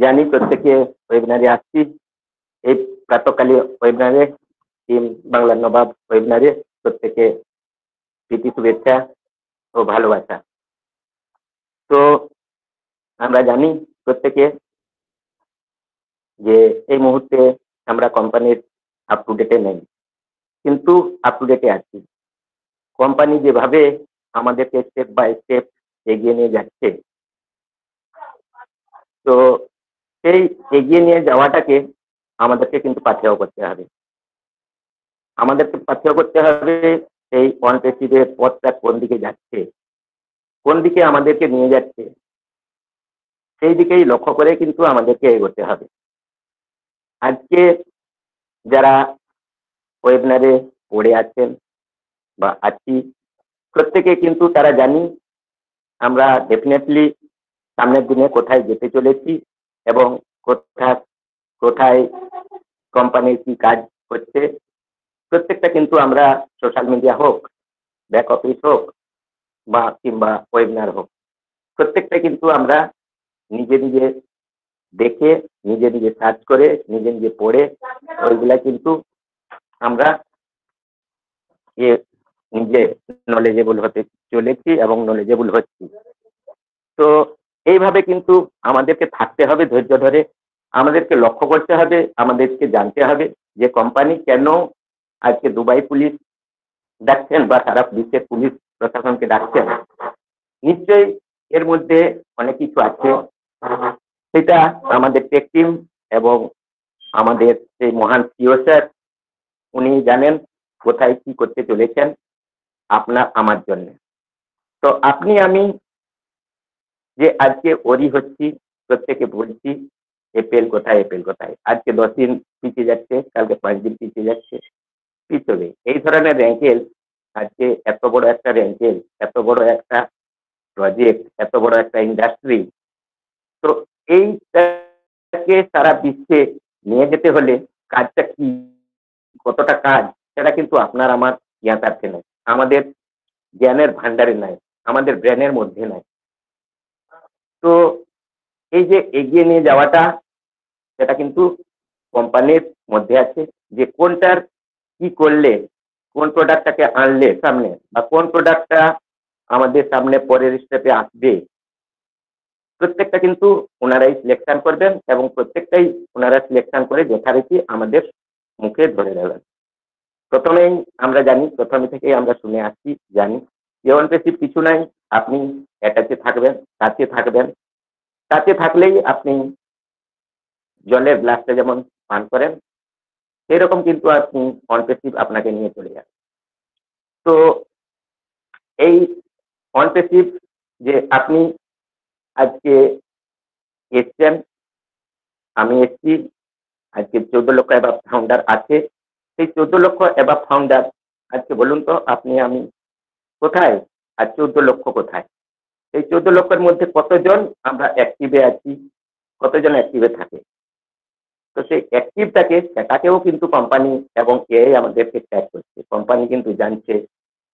জানি প্রত্যেকে ওয়েবিনারে আসছি। এই প্রাতকালী ওয়েবিনারে, টিম বাংলার নবাব ওয়েবিনারে প্রত্যেকে প্রীতি শুভেচ্ছা ও ভালোবাসা। তো আমরা জানি প্রত্যেকে যে এই মুহূর্তে আমরা কোম্পানির আপ টু ডেটে নেই, কিন্তু আপ টু ডেটে আছি। কোম্পানি যেভাবে আমাদেরকে স্টেপ বাই স্টেপ এগিয়ে নিয়ে যাচ্ছে, তো সেই এগিয়ে নিয়ে যাওয়াটাকে আমাদেরকে কিন্তু পাথেয় করতে হবে। আমাদেরকে পাথেয় করতে হবে সেই অনপেসিভের পথটা কোন দিকে যাচ্ছে, কোন দিকে আমাদেরকে নিয়ে যাচ্ছে, সেই দিকেই লক্ষ্য করে কিন্তু আমাদেরকে এগোতে হবে। আজকে যারা ওয়েবিনারে পড়ে আছেন বা আছি, প্রত্যেকে কিন্তু তারা জানি আমরা ডেফিনেটলি সামনের দিনে কোথায় যেতে চলেছি এবং কোথায় কোম্পানির কি কাজ হচ্ছে, প্রত্যেকটা কিন্তু আমরা সোশ্যাল মিডিয়া হোক, ব্যাক অফিস হোক বা কিংবা ওয়েবিনার হোক, প্রত্যেকটা কিন্তু আমরা নিজে নিজে দেখে, নিজে নিজে সার্চ করে, নিজে নিজে পড়ে ওইগুলা কিন্তু আমরা নিজে নলেজেবল হতে চলেছি এবং নলেজেবল হচ্ছি। তো এইভাবে কিন্তু আমাদেরকে থাকতে হবে ধৈর্য ধরে, আমাদেরকে লক্ষ্য করতে হবে, আমাদেরকে জানতে হবে যে কোম্পানি কেন আজকে দুবাই পুলিশ ডাকছেন বা সারা বিশ্বের পুলিশ প্রশাসনকে ডাকছেন। নিশ্চয়ই এর মধ্যে অনেক কিছু আছে, সেটা আমাদের টেক টিম এবং আমাদের সেই মহান সিও স্যার উনি জানেন কোথায় কি করতে চলেছেন আমার জন্য। তো আপনি আমি যে আজকে ওরি হচ্ছি, প্রত্যেকে বলছি এপ্রিল কোথায়, এপ্রিল কোথায়, আজকে 10 দিন পিছিয়ে যাচ্ছে, কালকে 5 দিন পিছিয়ে যাচ্ছে, পিছবে। এই ধরনের র্যাঙ্কেল, আজকে এত বড় একটা র্যাঙ্কেল, এত বড় একটা প্রজেক্ট, এত বড় একটা ইন্ডাস্ট্রি, তো এইটাকে সারা বিশ্বে নিয়ে যেতে হলে কাজটা কি, কতটা কাজ, সেটা কিন্তু আপনার আমার জ্ঞাতার্থে নয়, আমাদের জ্ঞানের ভান্ডারে নাই, আমাদের ব্রেনের মধ্যে নাই। তো এই যে এগিয়ে নিয়ে যাওয়াটা, সেটা কিন্তু কোম্পানির মধ্যে আছে যে কোনটার কি করলে, কোন প্রোডাক্টটাকে আনলে সামনে, বা কোন প্রোডাক্টটা আমাদের সামনে পরের স্টেপে আসবে, প্রত্যেকটা কিন্তু ওনারাই সিলেকশন করবেন এবং প্রত্যেকটাই ওনারা সিলেকশন করে যথারীতি আমাদের মুখে ধরে দেবেন। প্রথমেই আমরা জানি, প্রথমে থেকেই আমরা শুনে আসছি, জানি যে অনপেসিভ কিছু নাই, আপনি অ্যাটাচে থাকবেন, কাছে থাকবেন, কাছে থাকলেই আপনি জলের গ্লাসটা যেমন পান করেন, সেরকম কিন্তু আপনি অনপেসিভ আপনাকে নিয়ে চলে যান। তো এই অনপেসিভ যে আপনি আজকে এসছেন, আমি এসছি, আজকে 14 লক্ষ অ্যাবাভ ফাউন্ডার আছে, সেই 14 লক্ষ অ্যাবাভ ফাউন্ডার আজকে বলুন তো আপনি আমি কোথায়, আর 14 লক্ষ কোথায়? এই 14 লক্ষের মধ্যে কতজন আমরা অ্যাক্টিভে আছি, কতজন অ্যাক্টিভে থাকে? তো সেই অ্যাক্টিভটাকে, সেটাকেও কিন্তু কোম্পানি এবং এআই আমাদেরকে ট্র্যাক করছে। কোম্পানি কিন্তু জানছে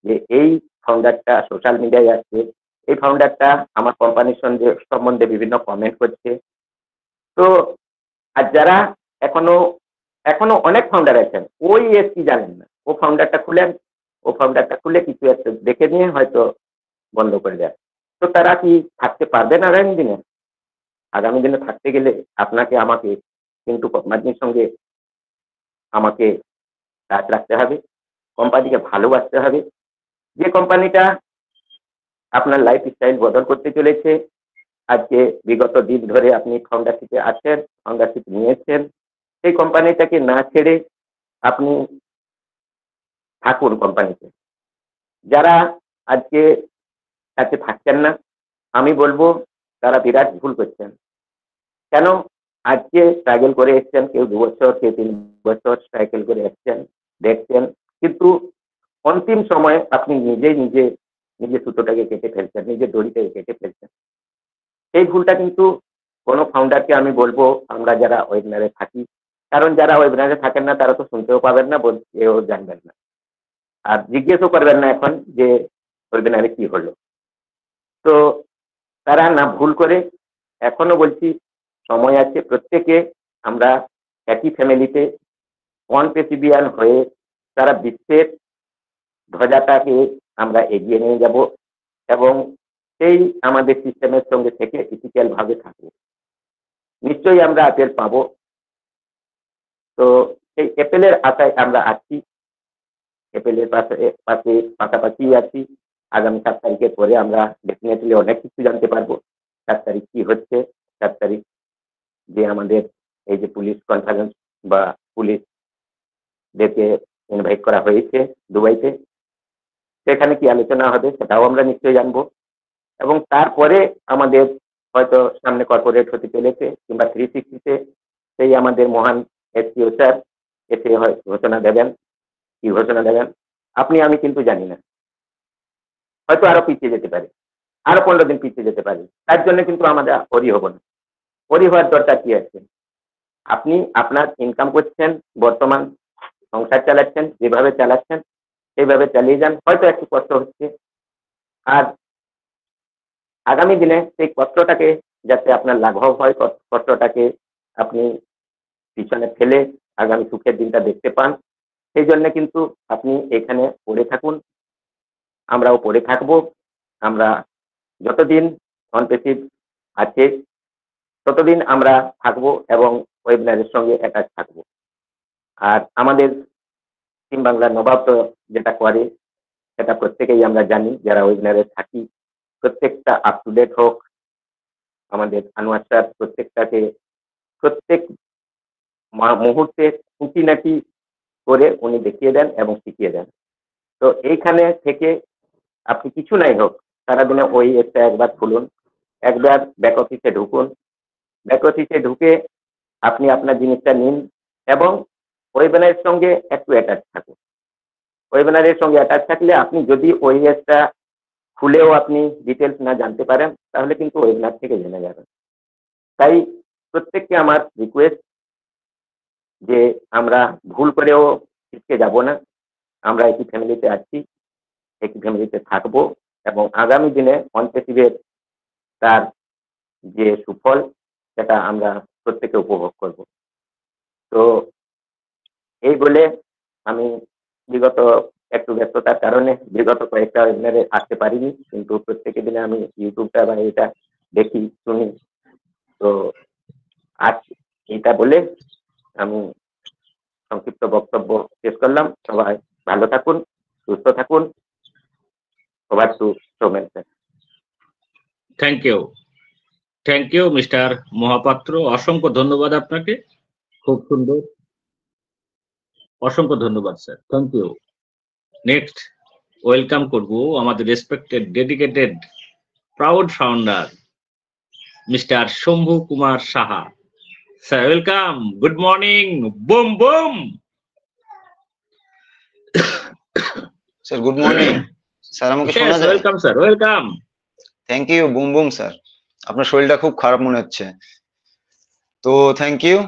যে এই ফাউন্ডারটা সোশ্যাল মিডিয়ায় আছে, এই ফাউন্ডারটা আমার কোম্পানির সম্বন্ধে বিভিন্ন কমেন্ট করছে। তো আর যারা এখনো অনেক ফাউন্ডার আছেন, ওই এসি জানেন না, ও ফাউন্ডারটা খুলে কিছু একটা দেখে নিয়ে হয়তো বন্ধ করে দেয়। তো তারা কি থাকতে পারবে না আগামী দিনে? আগামী দিনে থাকতে গেলে আপনাকে আমাকে কিন্তু কোম্পানির সঙ্গে আমাকে কাজ রাখতে হবে, কোম্পানিকে ভালোবাসতে হবে। যে কোম্পানিটা আপনার লাইফস্টাইল বদল করতে চলেছে, আজকে বিগত দিন ধরে আপনি ফাউন্ডারশিপে আছেন, ফাউন্ডারশিপ নিয়েছেন, সেই কোম্পানিটাকে না ছেড়ে আপনি থাকুন কোম্পানিতে। যারা আজকে কাছে থাকছেন না, আমি বলবো তারা বিরাট ভুল করছেন। কেন? আজকে স্ট্রাগল করে এসছেন, কেউ 2 বছর, কেউ 3 বছর স্ট্রাগল করে এসছেন, দেখছেন, কিন্তু অন্তিম সময়ে আপনি নিজে সুতোটাকে কেটে ফেলছেন, নিজের দড়িটাকে কেটে ফেলছেন। এই ভুলটা কিন্তু কোনো ফাউন্ডারকে আমি বলবো, আমরা যারা ওয়েবিনারে থাকি, কারণ যারা ওয়েবিনারে থাকেন না তারা তো শুনতেও পাবেন না, বলতেও জানবেন না, আর জিজ্ঞেসও করবেন না এখন যে ওয়েবিনারে কি হলো। তো তারা না ভুল করে, এখনো বলছি, সময় আছে, প্রত্যেকে আমরা একই ফ্যামিলিতে কনপেসিবিয়ান হয়ে সারা বিশ্বের ধ্বজাটাকে আমরা এগিয়ে নিয়ে যাব এবং সেই আমাদের সিস্টেমের সঙ্গে থেকে ইথিক্যাল ভাবে থাকবো। নিশ্চয়ই আমরা আপেল পাবো। তো সেই অ্যাপেলের আশায় আমরা আছি, অ্যাপেলের পাশাপাশি আছি। আগামী 7 তারিখের পরে আমরা ডেফিনেটলি অনেক কিছু জানতে পারবো। 7 তারিখ কি হচ্ছে, 7 তারিখ যে আমাদের এই যে পুলিশ কনফারেন্স বা পুলিশদেরকে ইনভাইট করা হয়েছে দুবাইতে, সেখানে কি আলোচনা হবে সেটাও আমরা নিশ্চয়ই জানবো। এবং তারপরে আমাদের হয়তো সামনে কর্পোরেট হতে চলেছে কিংবা 360-তে সেই আমাদের মহান এসপিও স্যার এসে ঘোষণা দেবেন। কি ঘোষণা দেবেন আপনি আমি কিন্তু জানি না, হয়তো আরো পিছিয়ে যেতে পারে, আরো 15 দিন পিছিয়ে যেতে পারে। তার জন্য কিন্তু আমাদের হরি হব না। হরি হওয়ার দরকার কি আছে? আপনি আপনার ইনকাম করছেন, বর্তমান সংসার চালাচ্ছেন, যেভাবে চালাচ্ছেন সেইভাবে চালিয়ে যান। হয়তো একটু কষ্ট হচ্ছে, আর আগামী দিনে সেই কষ্টটাকে যাতে আপনার লাঘব হয়, কষ্টটাকে আপনি পিছনে ফেলে আগামী সুখের দিনটা দেখতে পান, সেই জন্য কিন্তু আপনি এখানে পড়ে থাকুন, আমরাও পড়ে থাকবো। আমরা যতদিন অনপেসিভ আছে ততদিন আমরা থাকবো এবং ওয়েবিনারের সঙ্গে অ্যাটাচ থাকবো। আর আমাদের টিম বাংলার নবাব তো যেটা করে সেটা প্রত্যেকেই আমরা জানি, যারা ওয়েবিনারে থাকি, প্রত্যেকটা আপ টু ডেট হোক। আমাদের আনোয়ার স্যার প্রত্যেকটাকে প্রত্যেক মুহূর্তে খুঁটিনাটি করে উনি দেখিয়ে দেন এবং শিখিয়ে দেন। তো এইখানে থেকে আপনি কিছু নাই হোক সারাদিনে ওই একটা একবার খুলুন, একবার ব্যাক অফিসে ঢুকুন, ব্যাক অফিসে ঢুকে আপনি আপনার জিনিসটা নিন এবং ওয়েবিনারের সঙ্গে একটু অ্যাটাচ থাকুন। ওয়েবিনারের সঙ্গে অ্যাটাচ থাকলে আপনি যদি ওইএসটা খুলেও আপনি ডিটেলস না জানতে পারেন তাহলে কিন্তু ওয়েবিনার থেকে জেনে যাবেন। তাই প্রত্যেককে আমার রিকোয়েস্ট যে আমরা ভুল করেও পিছিয়ে যাব না, আমরা একই ফ্যামিলিতে আছি, একই ফ্যামিলিতে থাকবো এবং আগামী দিনে অনপেসিভের তার যে সুফল সেটা আমরা প্রত্যেকে উপভোগ করব। তো এই বলে আমি বিগত একটু ব্যস্ততার কারণে বিগত কয়েকটা ওয়েবিনারে আসতে পারিনি, কিন্তু প্রত্যেকের দিনে আমি ইউটিউবটা বা এটা দেখি শুনি। তো আজ এটা বলে আমি সংক্ষিপ্ত বক্তব্য শেষ করলাম। সবাই ভালো থাকুন, সুস্থ থাকুন। Over to Soumen sir. Thank you mister Mohapatra, অসংখ্য ধন্যবাদ আপনাকে, খুব সুন্দর, অসংখ্য ধন্যবাদ sir, thank you. Next welcome করবো আমাদের respected dedicated proud founder mister Shambhu Kumar Saha. Sir welcome, good morning, boom boom. Sir good morning. Sir আমাকে শোনা যায়? Welcome sir, welcome. Thank you boom boom sir. আপনার শরীরটা খুব খারাপ মনে হচ্ছে, তো থ্যাংক ইউ।